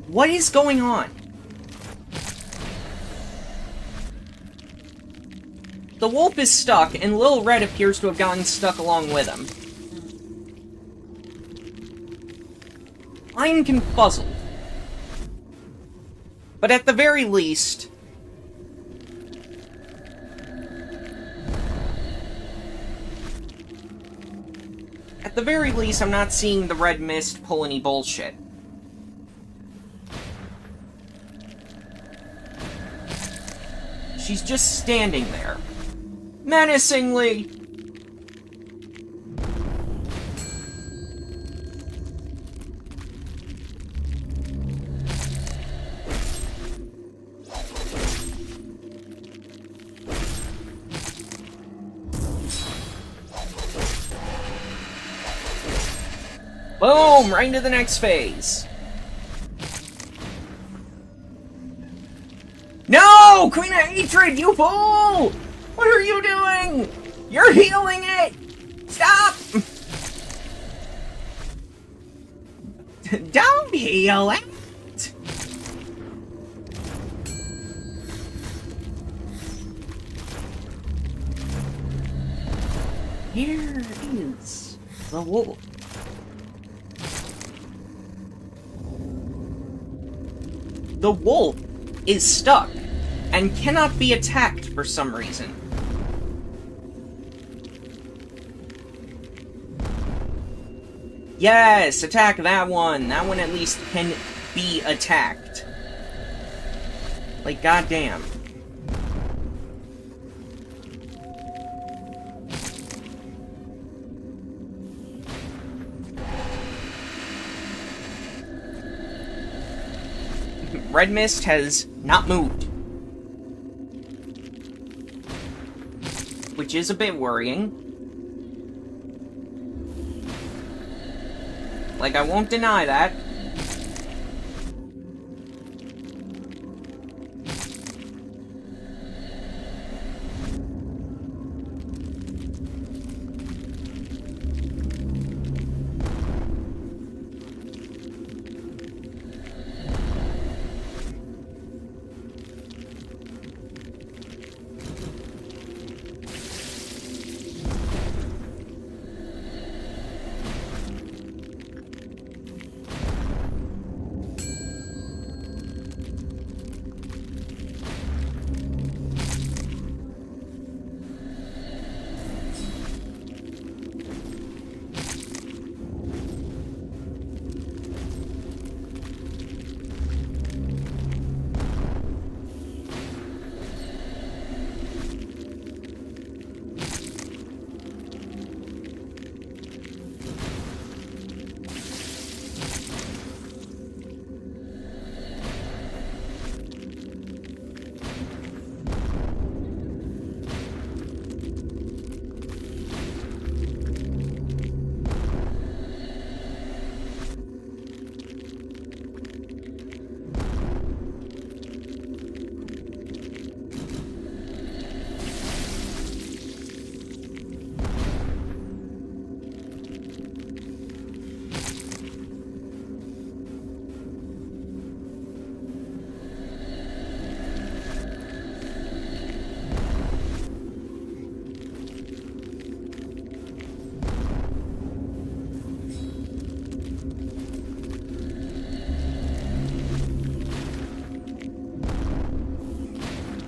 What is going on? The wolf is stuck, and Lil Red appears to have gotten stuck along with him. I'm confuzzled. But at the very least... At the very least, I'm not seeing the red mist pull any bullshit. She's just standing there. Menacingly! Boom! Right into the next phase. No! Queen of Hatred, you fool! What are you doing? You're healing it! Stop! Don't heal it! Here is the wolf. The wolf is stuck and cannot be attacked for some reason. Yes, attack that one. That one at least can be attacked. Like, goddamn. red mist has not moved. Which is a bit worrying. Like, I won't deny that.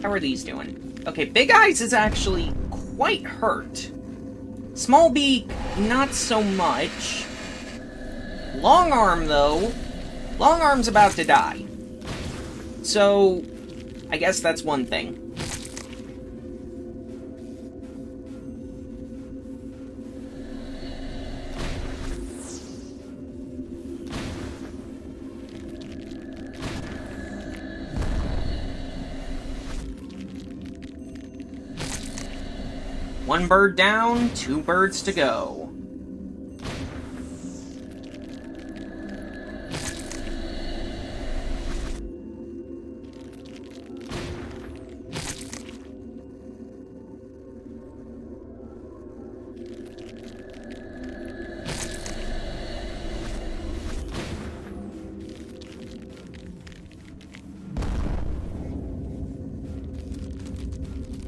How are these doing? Okay, Big Eyes is actually quite hurt. Small Beak, not so much. Long Arm, though. Long Arm's about to die. So, I guess that's one thing. One bird down, 2 birds to go.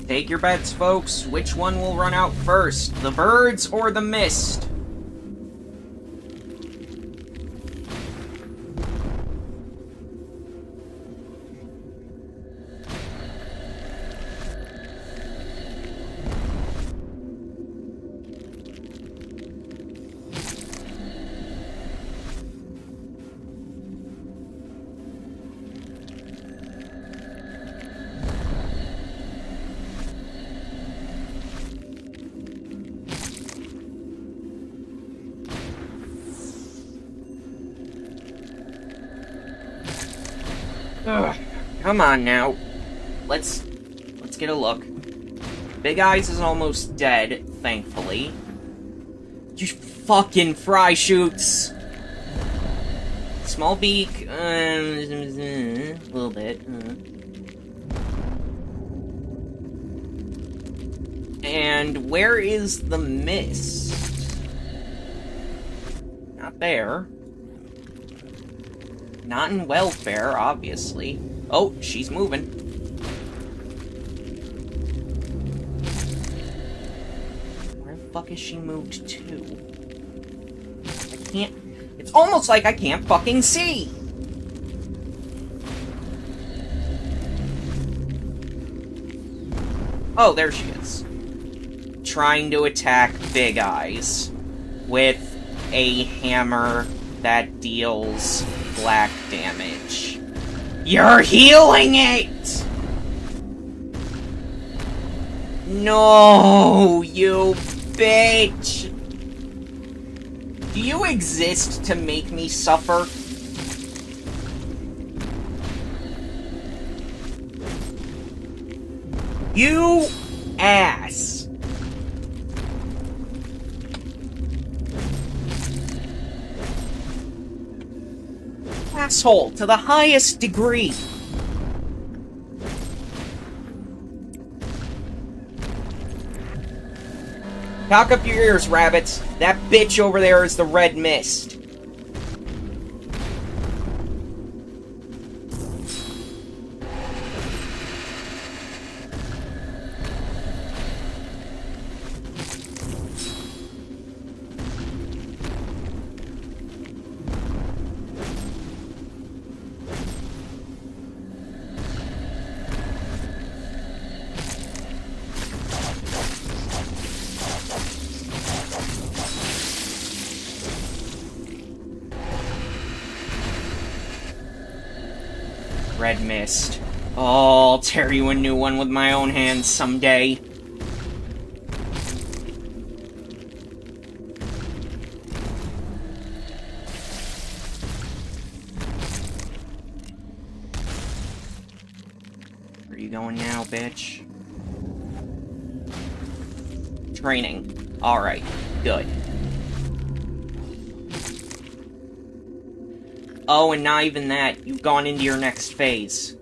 Take your bets, folks. Which one will run out first? The birds or the mist? Ugh, come on now. Let's get a look. Big Eyes is almost dead, thankfully. You fucking fry shoots! Small Beak, a little bit. And where is the mist? Not there. Not in welfare, obviously. Oh, she's moving. Where the fuck is she moved to? I can't... It's almost like I can't fucking see! Oh, there she is. Trying to attack Big Eyes with a hammer that deals black damage. You're healing it! No, you bitch! Do you exist to make me suffer? You ass! Asshole to the highest degree! Cock up your ears, rabbits. That bitch over there is the red mist. Red mist. Oh, I'll tear you a new one with my own hands someday. Where are you going now, bitch? Training. Alright, good. Oh, and not even that. You've gone into your next phase.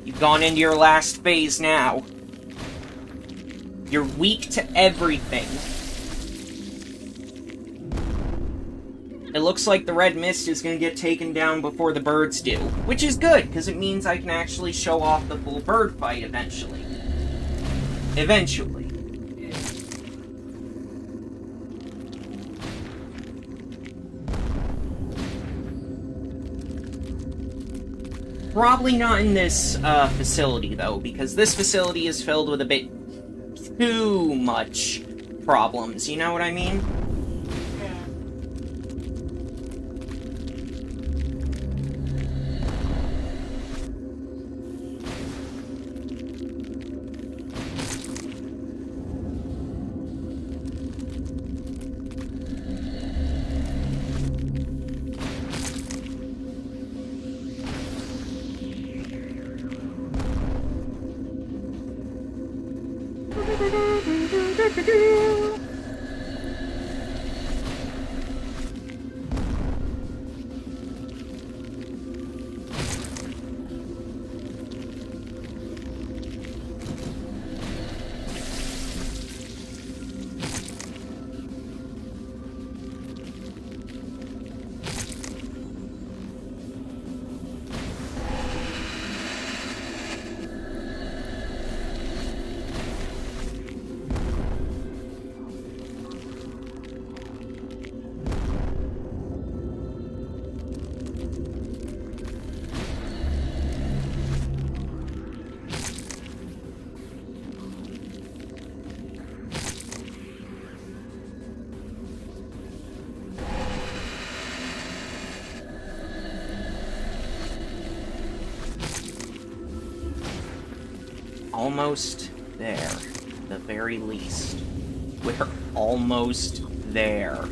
You've gone into your last phase now. You're weak to everything. It looks like the red mist is going to get taken down before the birds do. Which is good, because it means I can actually show off the full bird fight eventually. Eventually. Probably not in this facility, though, because this facility is filled with a bit too much problems, you know what I mean? Almost there, at the very least. We're almost there.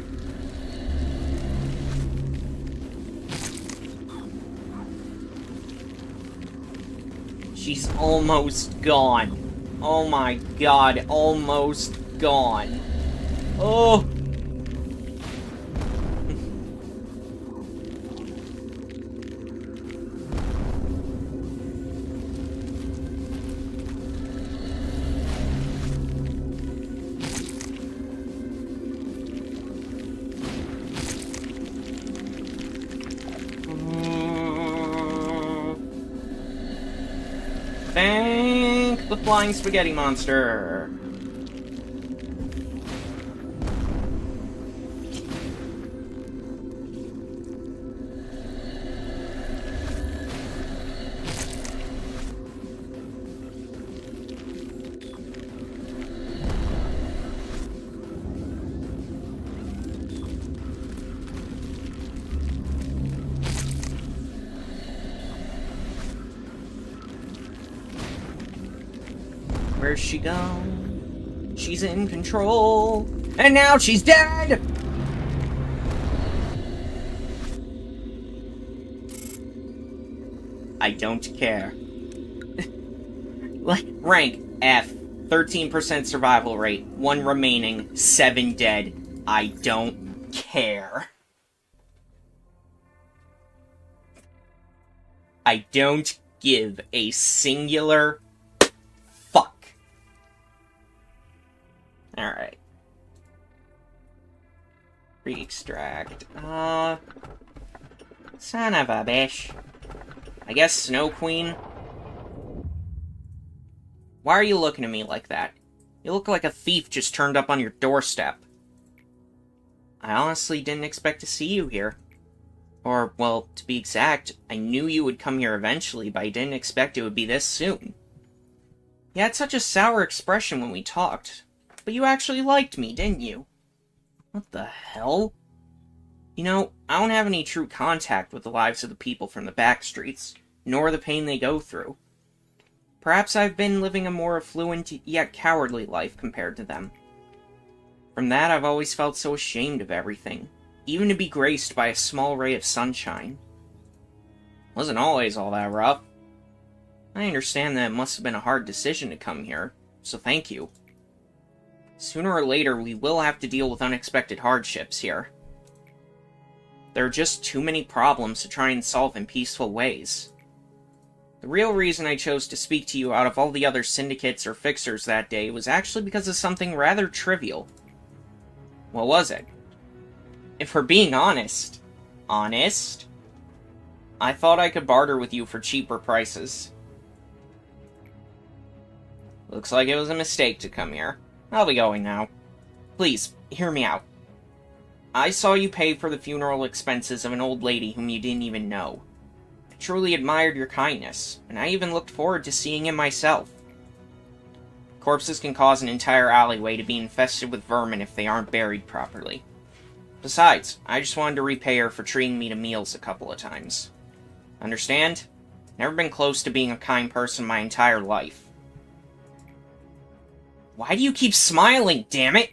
She's almost gone. Oh my god, almost gone. Oh! Thank the flying spaghetti monster. Where's she gone? She's in control. And now she's dead! I don't care. Rank F. 13% survival rate. 1 remaining. 7 dead. I don't care. I don't give a singular fuck. Alright. Re-extract. Son of a bitch. I guess Snow Queen? Why are you looking at me like that? You look like a thief just turned up on your doorstep. I honestly didn't expect to see you here. Or, well, to be exact, I knew you would come here eventually, but I didn't expect it would be this soon. You had such a sour expression when we talked, but you actually liked me, didn't you? What the hell? You know, I don't have any true contact with the lives of the people from the back streets, nor the pain they go through. Perhaps I've been living a more affluent yet cowardly life compared to them. From that, I've always felt so ashamed of everything, even to be graced by a small ray of sunshine. Wasn't always all that rough. I understand that it must have been a hard decision to come here, so thank you. Sooner or later, we will have to deal with unexpected hardships here. There are just too many problems to try and solve in peaceful ways. The real reason I chose to speak to you out of all the other syndicates or fixers that day was actually because of something rather trivial. What was it? If we're being honest, I thought I could barter with you for cheaper prices. Looks like it was a mistake to come here. I'll be going now. Please, hear me out. I saw you pay for the funeral expenses of an old lady whom you didn't even know. I truly admired your kindness, and I even looked forward to seeing it myself. Corpses can cause an entire alleyway to be infested with vermin if they aren't buried properly. Besides, I just wanted to repay her for treating me to meals a couple of times. Understand? Never been close to being a kind person my entire life. Why do you keep smiling, damn it?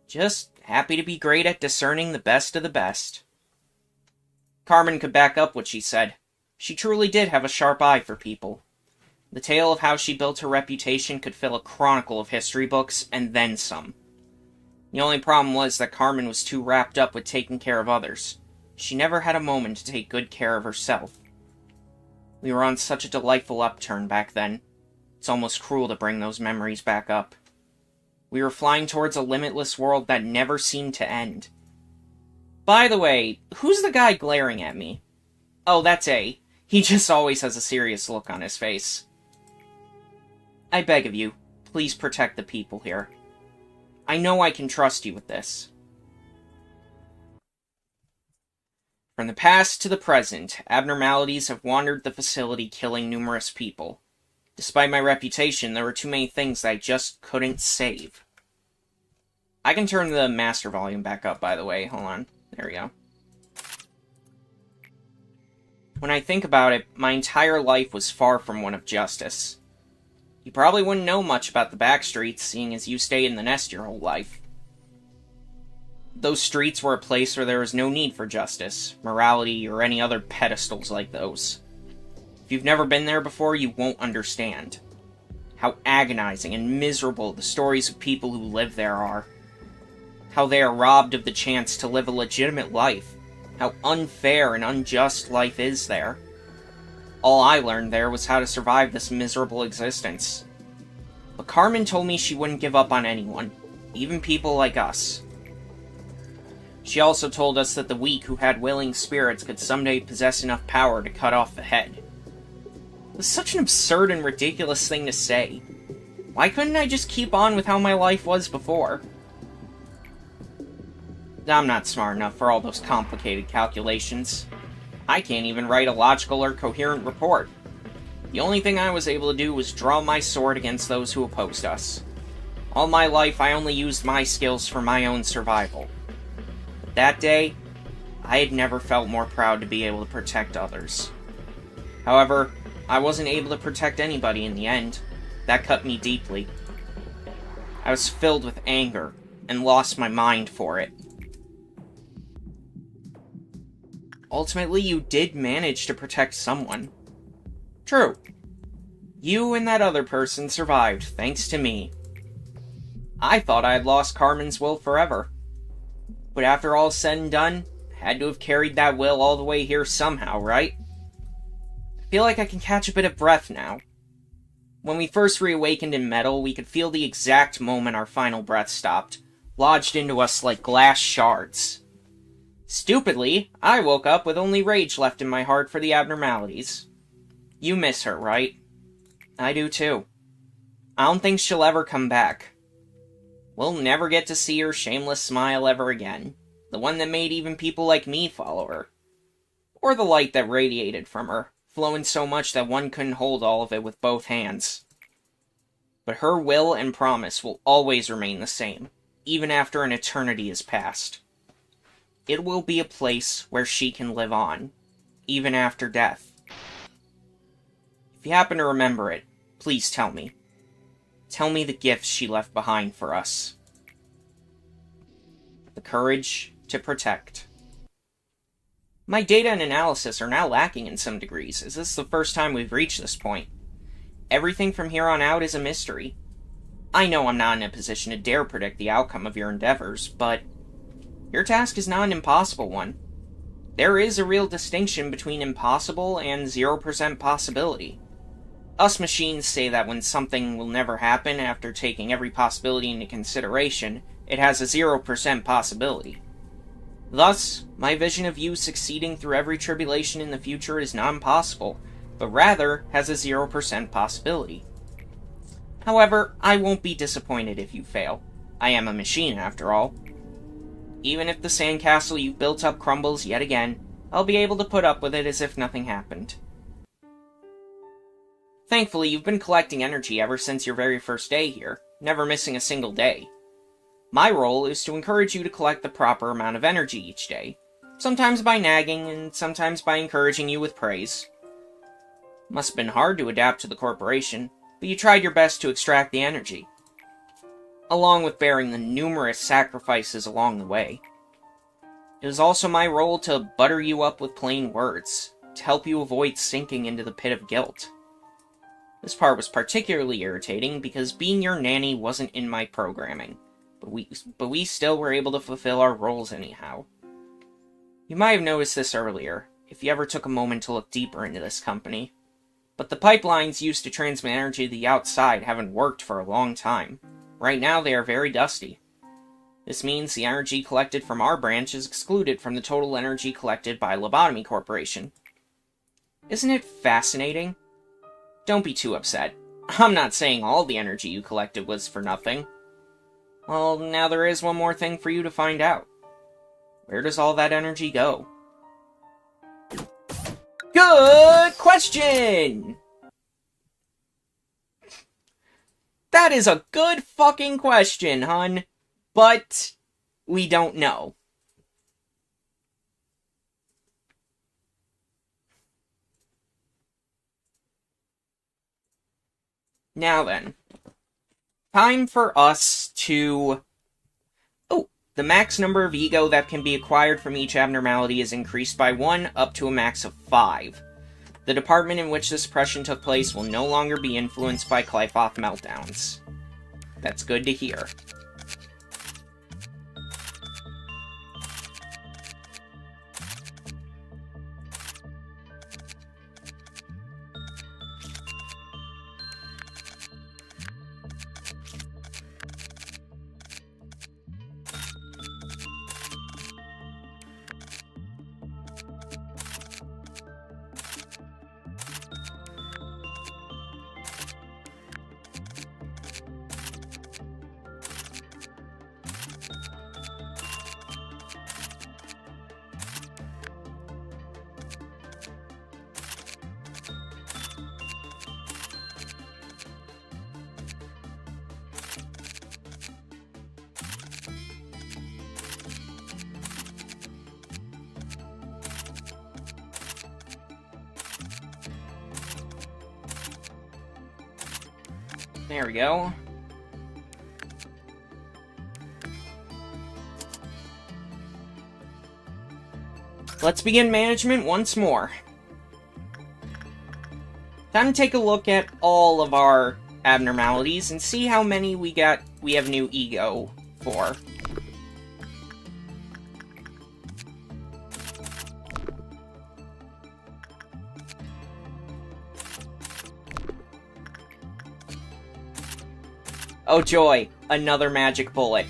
Just happy to be great at discerning the best of the best. Carmen could back up what she said. She truly did have a sharp eye for people. The tale of how she built her reputation could fill a chronicle of history books, and then some. The only problem was that Carmen was too wrapped up with taking care of others. She never had a moment to take good care of herself. We were on such a delightful upturn back then. It's almost cruel to bring those memories back up. We were flying towards a limitless world that never seemed to end. By the way, who's the guy glaring at me? Oh, that's A. He just always has a serious look on his face. I beg of you, please protect the people here. I know I can trust you with this. From the past to the present, abnormalities have wandered the facility, killing numerous people. Despite my reputation, there were too many things that I just couldn't save. I can turn the master volume back up, by the way. Hold on. There we go. When I think about it, my entire life was far from one of justice. You probably wouldn't know much about the back streets, seeing as you stayed in the nest your whole life. Those streets were a place where there was no need for justice, morality, or any other pedestals like those. If you've never been there before, you won't understand how agonizing and miserable the stories of people who live there are. How they are robbed of the chance to live a legitimate life. How unfair and unjust life is there. All I learned there was how to survive this miserable existence. But Carmen told me she wouldn't give up on anyone, even people like us. She also told us that the weak who had willing spirits could someday possess enough power to cut off the head. It was such an absurd and ridiculous thing to say. Why couldn't I just keep on with how my life was before? I'm not smart enough for all those complicated calculations. I can't even write a logical or coherent report. The only thing I was able to do was draw my sword against those who opposed us. All my life, I only used my skills for my own survival. But that day, I had never felt more proud to be able to protect others. However, I wasn't able to protect anybody in the end. That cut me deeply. I was filled with anger, and lost my mind for it. Ultimately, you did manage to protect someone. True. You and that other person survived, thanks to me. I thought I had lost Carmen's will forever. But after all's said and done, had to have carried that will all the way here somehow, right? I feel like I can catch a bit of breath now. When we first reawakened in metal, we could feel the exact moment our final breath stopped, lodged into us like glass shards. Stupidly, I woke up with only rage left in my heart for the abnormalities. You miss her, right? I do too. I don't think she'll ever come back. We'll never get to see her shameless smile ever again. The one that made even people like me follow her. Or the light that radiated from her, flowing so much that one couldn't hold all of it with both hands. But her will and promise will always remain the same, even after an eternity has passed. It will be a place where she can live on, even after death. If you happen to remember it, please tell me. Tell me the gifts she left behind for us. The courage to protect. My data and analysis are now lacking in some degrees, as this is the first time we've reached this point. Everything from here on out is a mystery. I know I'm not in a position to dare predict the outcome of your endeavors, but your task is not an impossible one. There is a real distinction between impossible and 0% possibility. Us machines say that when something will never happen after taking every possibility into consideration, it has a 0% possibility. Thus, my vision of you succeeding through every tribulation in the future is not impossible, but rather has a 0% possibility. However, I won't be disappointed if you fail. I am a machine, after all. Even if the sandcastle you've built up crumbles yet again, I'll be able to put up with it as if nothing happened. Thankfully, you've been collecting energy ever since your very first day here, never missing a single day. My role is to encourage you to collect the proper amount of energy each day, sometimes by nagging and sometimes by encouraging you with praise. Must have been hard to adapt to the corporation, but you tried your best to extract the energy, along with bearing the numerous sacrifices along the way. It was also my role to butter you up with plain words, to help you avoid sinking into the pit of guilt. This part was particularly irritating because being your nanny wasn't in my programming, but we still were able to fulfill our roles anyhow. You might have noticed this earlier, if you ever took a moment to look deeper into this company. But the pipelines used to transmit energy to the outside haven't worked for a long time. Right now they are very dusty. This means the energy collected from our branch is excluded from the total energy collected by Lobotomy Corporation. Isn't it fascinating? Don't be too upset. I'm not saying all the energy you collected was for nothing. Well, now there is one more thing for you to find out. Where does all that energy go? Good question! That is a good fucking question, hun. But we don't know. Now then. Time for us to... Oh, the max number of ego that can be acquired from each abnormality is increased by 1 up to a max of 5. The department in which the suppression took place will no longer be influenced by Clyfoth meltdowns. That's good to hear. There we go. Let's begin management once more. Time to take a look at all of our abnormalities and see how many we have new ego for. Oh joy, another magic bullet.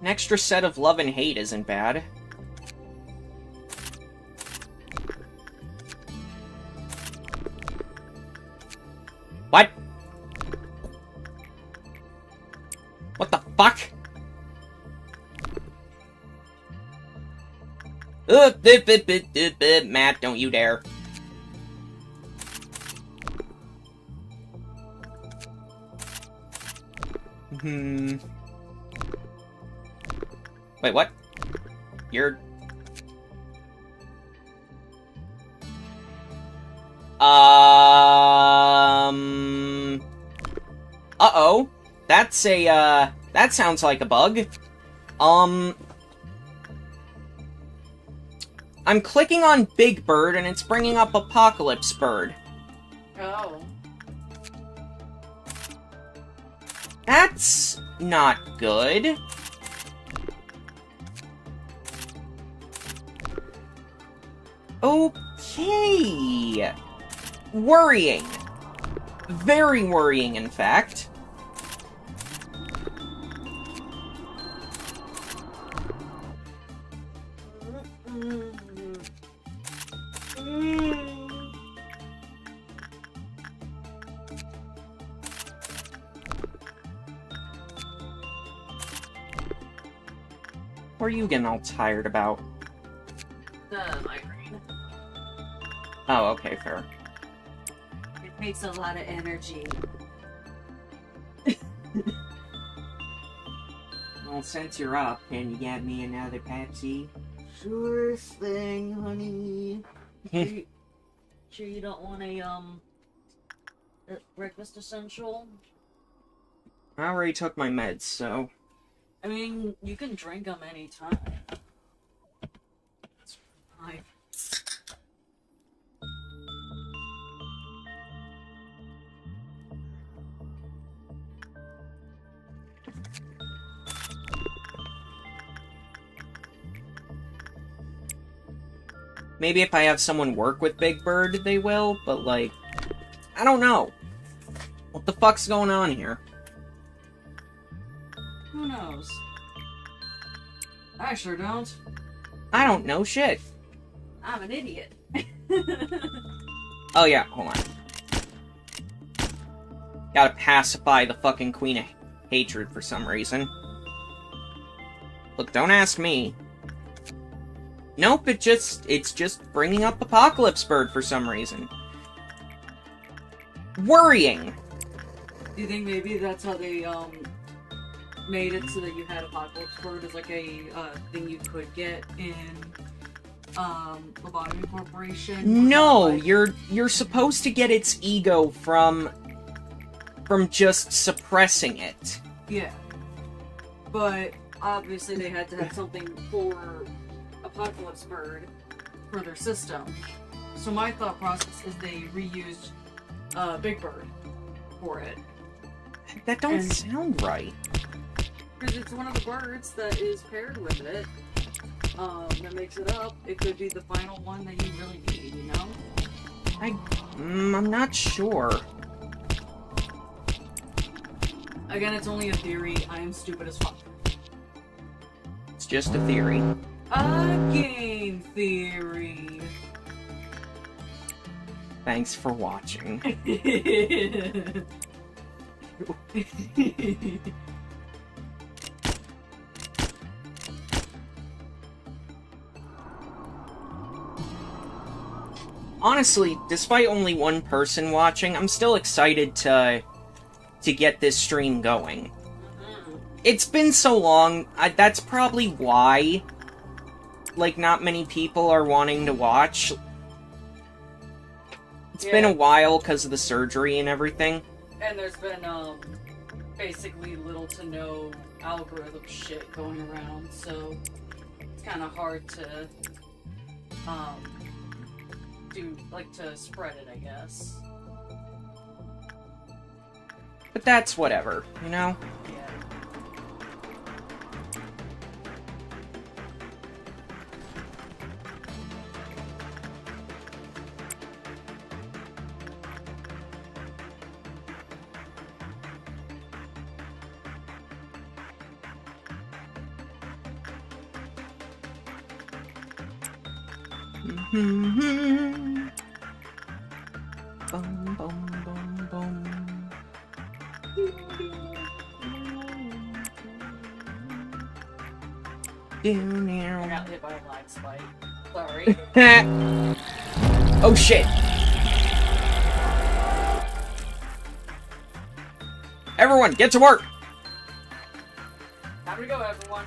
An extra set of love and hate isn't bad. What? What the fuck? Matt, don't you dare. Wait, what? You're... Uh-oh. That's a, that sounds like a bug. I'm clicking on Big Bird, and it's bringing up Apocalypse Bird. Oh. That's not good. Okay. Worrying. Very worrying, in fact. What are you getting all tired about? The migraine. Oh, okay, fair. It takes a lot of energy. Well, since you're up, can you get me another Pepsi? Sure thing, honey. Sure you don't want a breakfast essential? I already took my meds, so... I mean, you can drink them anytime. It's fine. Maybe if I have someone work with Big Bird, they will, but, like... I don't know. What the fuck's going on here? Who knows? I sure don't. I don't know shit. I'm an idiot. Oh yeah, hold on. Gotta pacify the fucking Queen of Hatred for some reason. Look, don't ask me. Nope, it's just bringing up Apocalypse Bird for some reason. Worrying. Do you think maybe that's how they, made it so that you had Apocalypse Bird as like a thing you could get in Lobotomy Corporation? No, like... you're supposed to get its ego from just suppressing it. Yeah. But obviously they had to have something for Apocalypse Bird for their system. So my thought process is they reused Big Bird for it. That don't sound right. Because it's one of the birds that is paired with it, that makes it up. It could be the final one that you really need, you know? I'm not sure. Again, it's only a theory. I am stupid as fuck. It's just a theory. A game theory. Thanks for watching. Honestly, despite only one person watching, I'm still excited to to get this stream going. Mhm. It's been so long, that's probably why, like, not many people are wanting to watch. It's been a while because of the surgery and everything. And there's been, basically little to no algorithm shit going around, so it's kind of hard to, to spread it, I guess. But that's whatever, you know? Yeah. Bum, bum, bum, bum. I got hit by a lag spike. Sorry. Oh shit! Everyone, get to work! Time to go, everyone.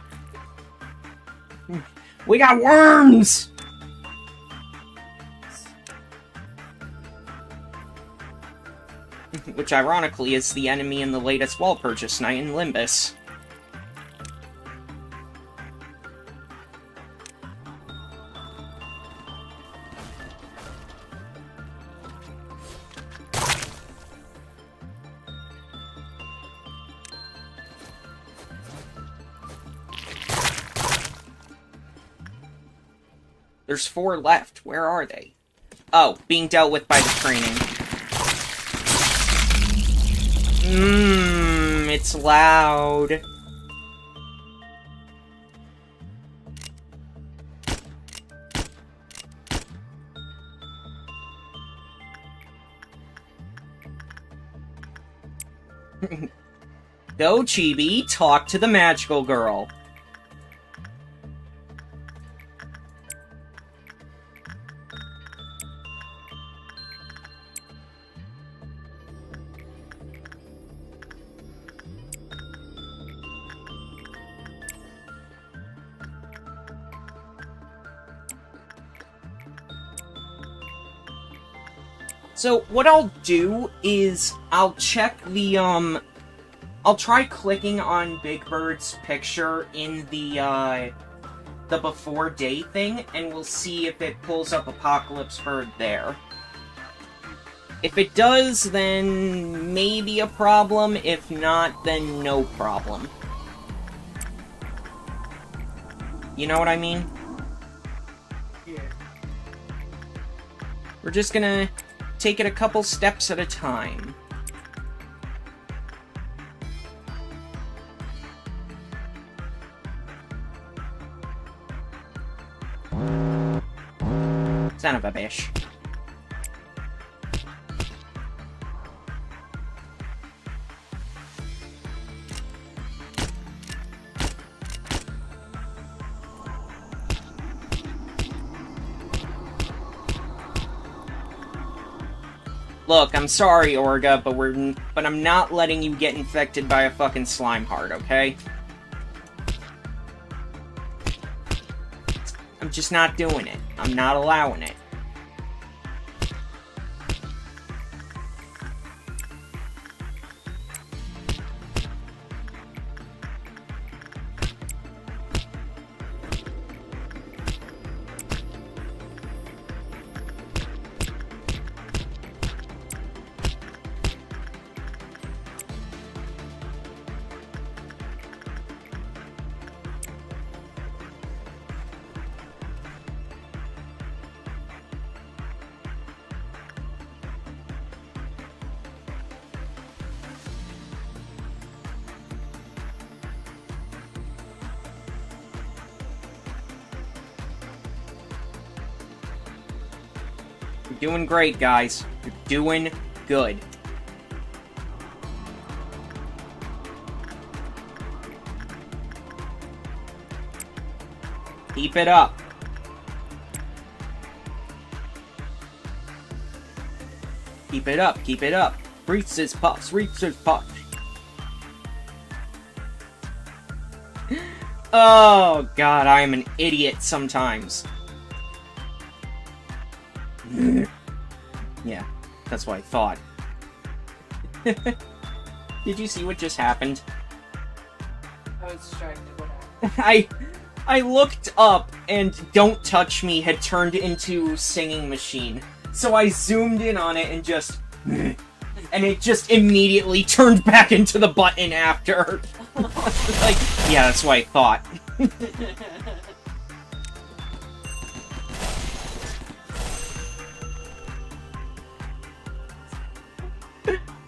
We got worms! Which, ironically, is the enemy in the latest wall purchase night in Limbus. There's 4 left. Where are they? Oh, being dealt with by the training. It's loud. Go, Chibi, talk to the magical girl. So, what I'll do is, I'll check the, I'll try clicking on Big Bird's picture in the before day thing, and we'll see if it pulls up Apocalypse Bird there. If it does, then maybe a problem. If not, then no problem. You know what I mean? Yeah. We're just gonna take it a couple steps at a time. Son of a bitch. Look, I'm sorry, Orga, but I'm not letting you get infected by a fucking slime heart, okay? I'm just not doing it. I'm not allowing it. You're doing great, guys. You're doing good. Keep it up. Keep it up, keep it up. Reese's Puffs, Reese's Puffs. Oh, God, I am an idiot sometimes. Yeah, that's what I thought. Did you see what just happened? I was distracted. What happened? I looked up, and Don't Touch Me had turned into Singing Machine. So I zoomed in on it and just... And it just immediately turned back into the button after. Like, yeah, that's what I thought.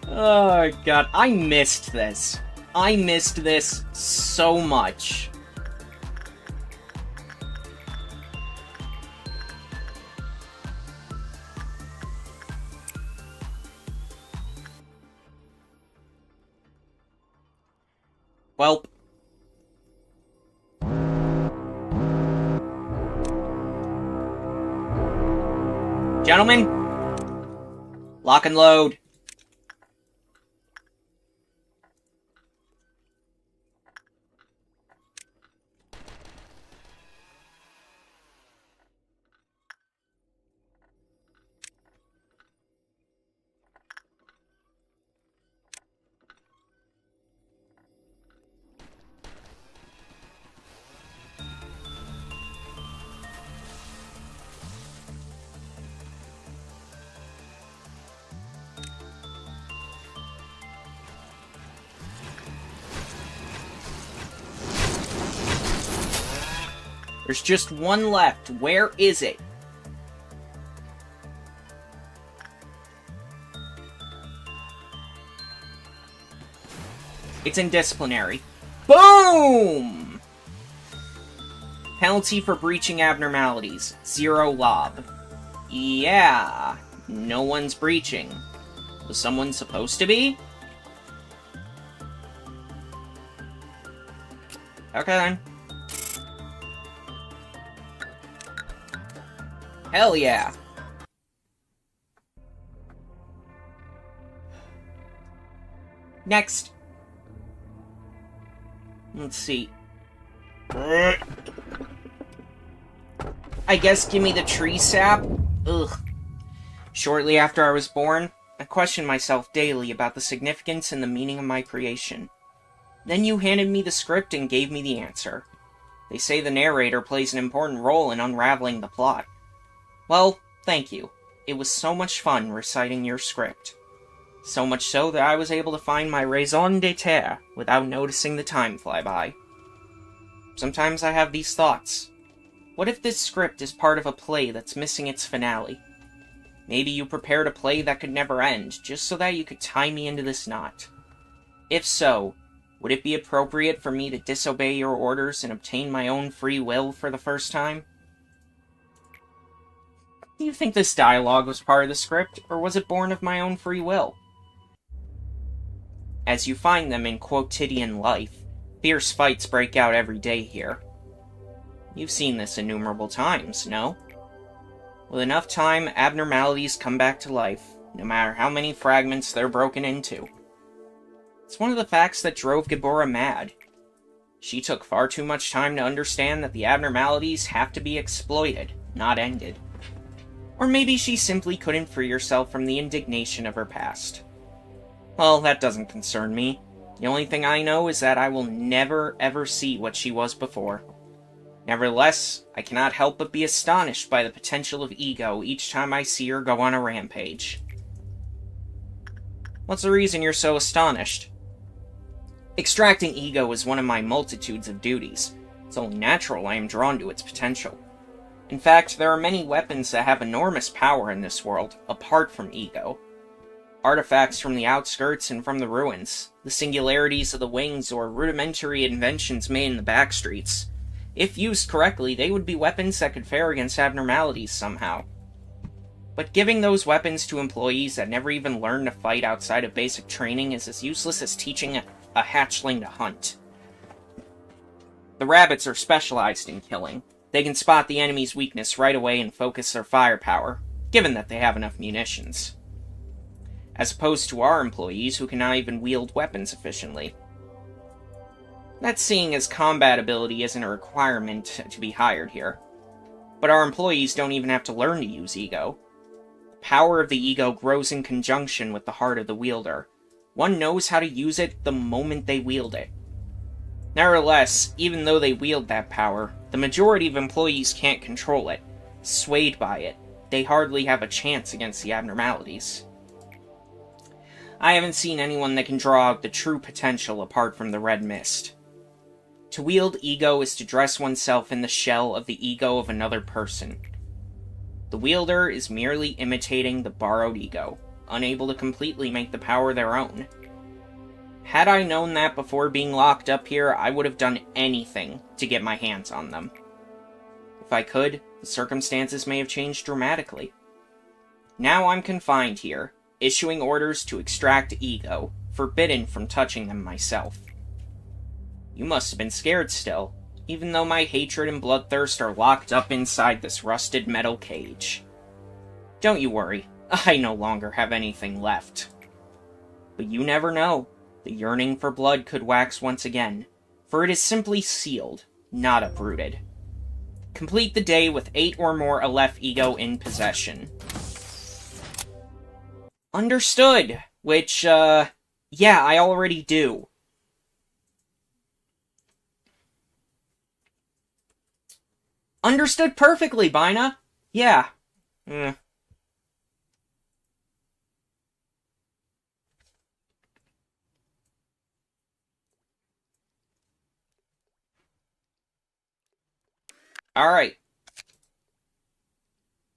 Oh, God. I missed this. I missed this so much. Welp. Gentlemen, lock and load. There's just one left. Where is it? It's in disciplinary. Boom! Penalty for breaching abnormalities. 0 lob. Yeah. No one's breaching. Was someone supposed to be? Okay then. Hell yeah. Next. Let's see. I guess give me the tree sap? Ugh. Shortly after I was born, I questioned myself daily about the significance and the meaning of my creation. Then you handed me the script and gave me the answer. They say the narrator plays an important role in unraveling the plot. Well, thank you. It was so much fun reciting your script. So much so that I was able to find my raison d'etre without noticing the time fly by. Sometimes I have these thoughts. What if this script is part of a play that's missing its finale? Maybe you prepared a play that could never end, just so that you could tie me into this knot. If so, would it be appropriate for me to disobey your orders and obtain my own free will for the first time? Do you think this dialogue was part of the script, or was it born of my own free will? As you find them in quotidian life, fierce fights break out every day here. You've seen this innumerable times, no? With enough time, abnormalities come back to life, no matter how many fragments they're broken into. It's one of the facts that drove Gibora mad. She took far too much time to understand that the abnormalities have to be exploited, not ended. Or maybe she simply couldn't free herself from the indignation of her past. Well, that doesn't concern me. The only thing I know is that I will never ever see what she was before. Nevertheless, I cannot help but be astonished by the potential of ego each time I see her go on a rampage. What's the reason you're so astonished? Extracting ego is one of my multitudes of duties. It's only natural I am drawn to its potential. In fact, there are many weapons that have enormous power in this world, apart from ego. Artifacts from the outskirts and from the ruins, the singularities of the wings, or rudimentary inventions made in the backstreets. If used correctly, they would be weapons that could fare against abnormalities somehow. But giving those weapons to employees that never even learn to fight outside of basic training is as useless as teaching a hatchling to hunt. The rabbits are specialized in killing. They can spot the enemy's weakness right away and focus their firepower, given that they have enough munitions. As opposed to our employees who cannot even wield weapons efficiently. That's seeing as combat ability isn't a requirement to be hired here. But our employees don't even have to learn to use ego. The power of the ego grows in conjunction with the heart of the wielder. One knows how to use it the moment they wield it. Nevertheless, even though they wield that power, the majority of employees can't control it. Swayed by it, they hardly have a chance against the abnormalities. I haven't seen anyone that can draw out the true potential apart from the red mist. To wield ego is to dress oneself in the shell of the ego of another person. The wielder is merely imitating the borrowed ego, unable to completely make the power their own. Had I known that before being locked up here, I would have done anything to get my hands on them. If I could, the circumstances may have changed dramatically. Now I'm confined here, issuing orders to extract ego, forbidden from touching them myself. You must have been scared still, even though my hatred and bloodthirst are locked up inside this rusted metal cage. Don't you worry, I no longer have anything left. But you never know. The yearning for blood could wax once again, for it is simply sealed, not uprooted. Complete the day with 8 or more Aleph ego in possession. Understood! Which, yeah, I already do. Understood perfectly, Bina! Yeah. Alright.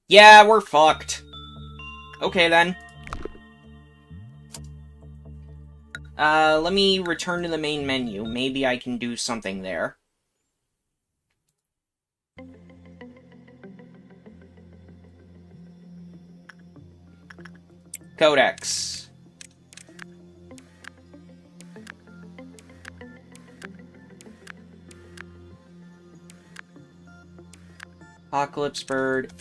Yeah, we're fucked. Okay, then. Let me return to the main menu. Maybe I can do something there. Codex. Apocalypse Bird.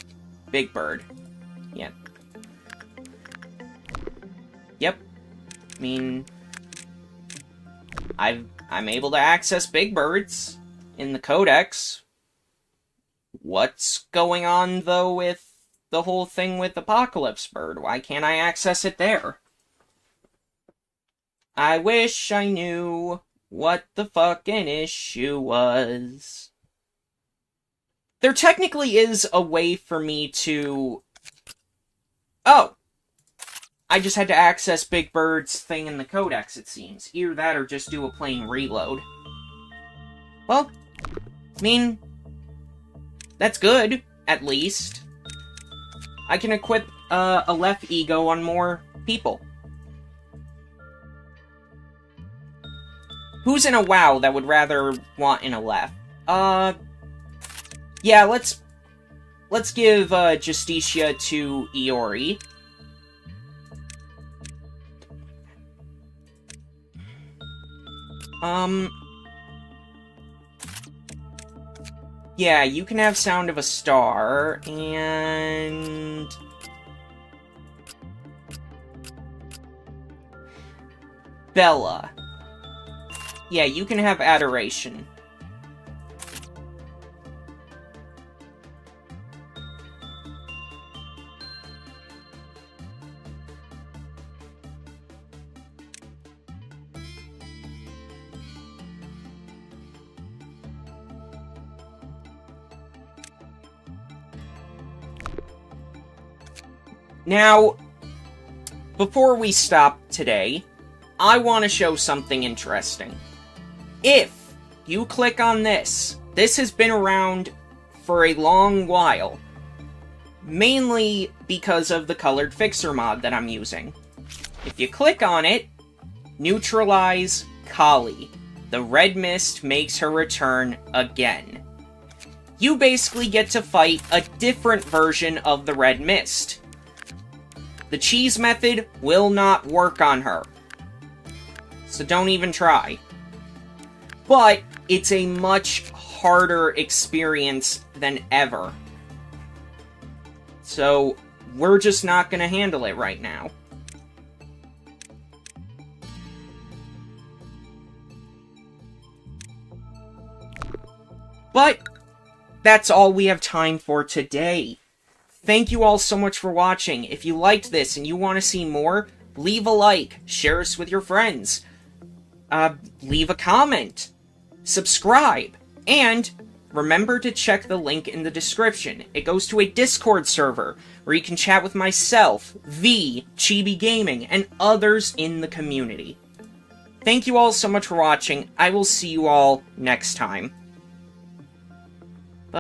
Big Bird. Yeah. Yep. I mean, I'm able to access Big Birds in the Codex. What's going on, though, with the whole thing with Apocalypse Bird? Why can't I access it there? I wish I knew what the fucking issue was. There technically is a way for me to... Oh! I just had to access Big Bird's thing in the Codex, it seems. Either that or just do a plain reload. Well, I mean, that's good, at least. I can equip a left ego on more people. Who's in a WoW that would rather want in a left? Yeah, let's give Justicia to Iori. Yeah, you can have Sound of a Star, and... Bella. Yeah, you can have Adoration. Now, before we stop today, I want to show something interesting. If you click on this has been around for a long while, mainly because of the colored fixer mod that I'm using. If you click on it, neutralize Kali. The red mist makes her return again. You basically get to fight a different version of the red mist. The cheese method will not work on her. So don't even try. But it's a much harder experience than ever. So we're just not gonna handle it right now. But that's all we have time for today. Thank you all so much for watching. If you liked this and you want to see more, leave a like, share us with your friends, leave a comment, subscribe, and remember to check the link in the description. It goes to a Discord server where you can chat with myself, V, Chibi Gaming, and others in the community. Thank you all so much for watching. I will see you all next time.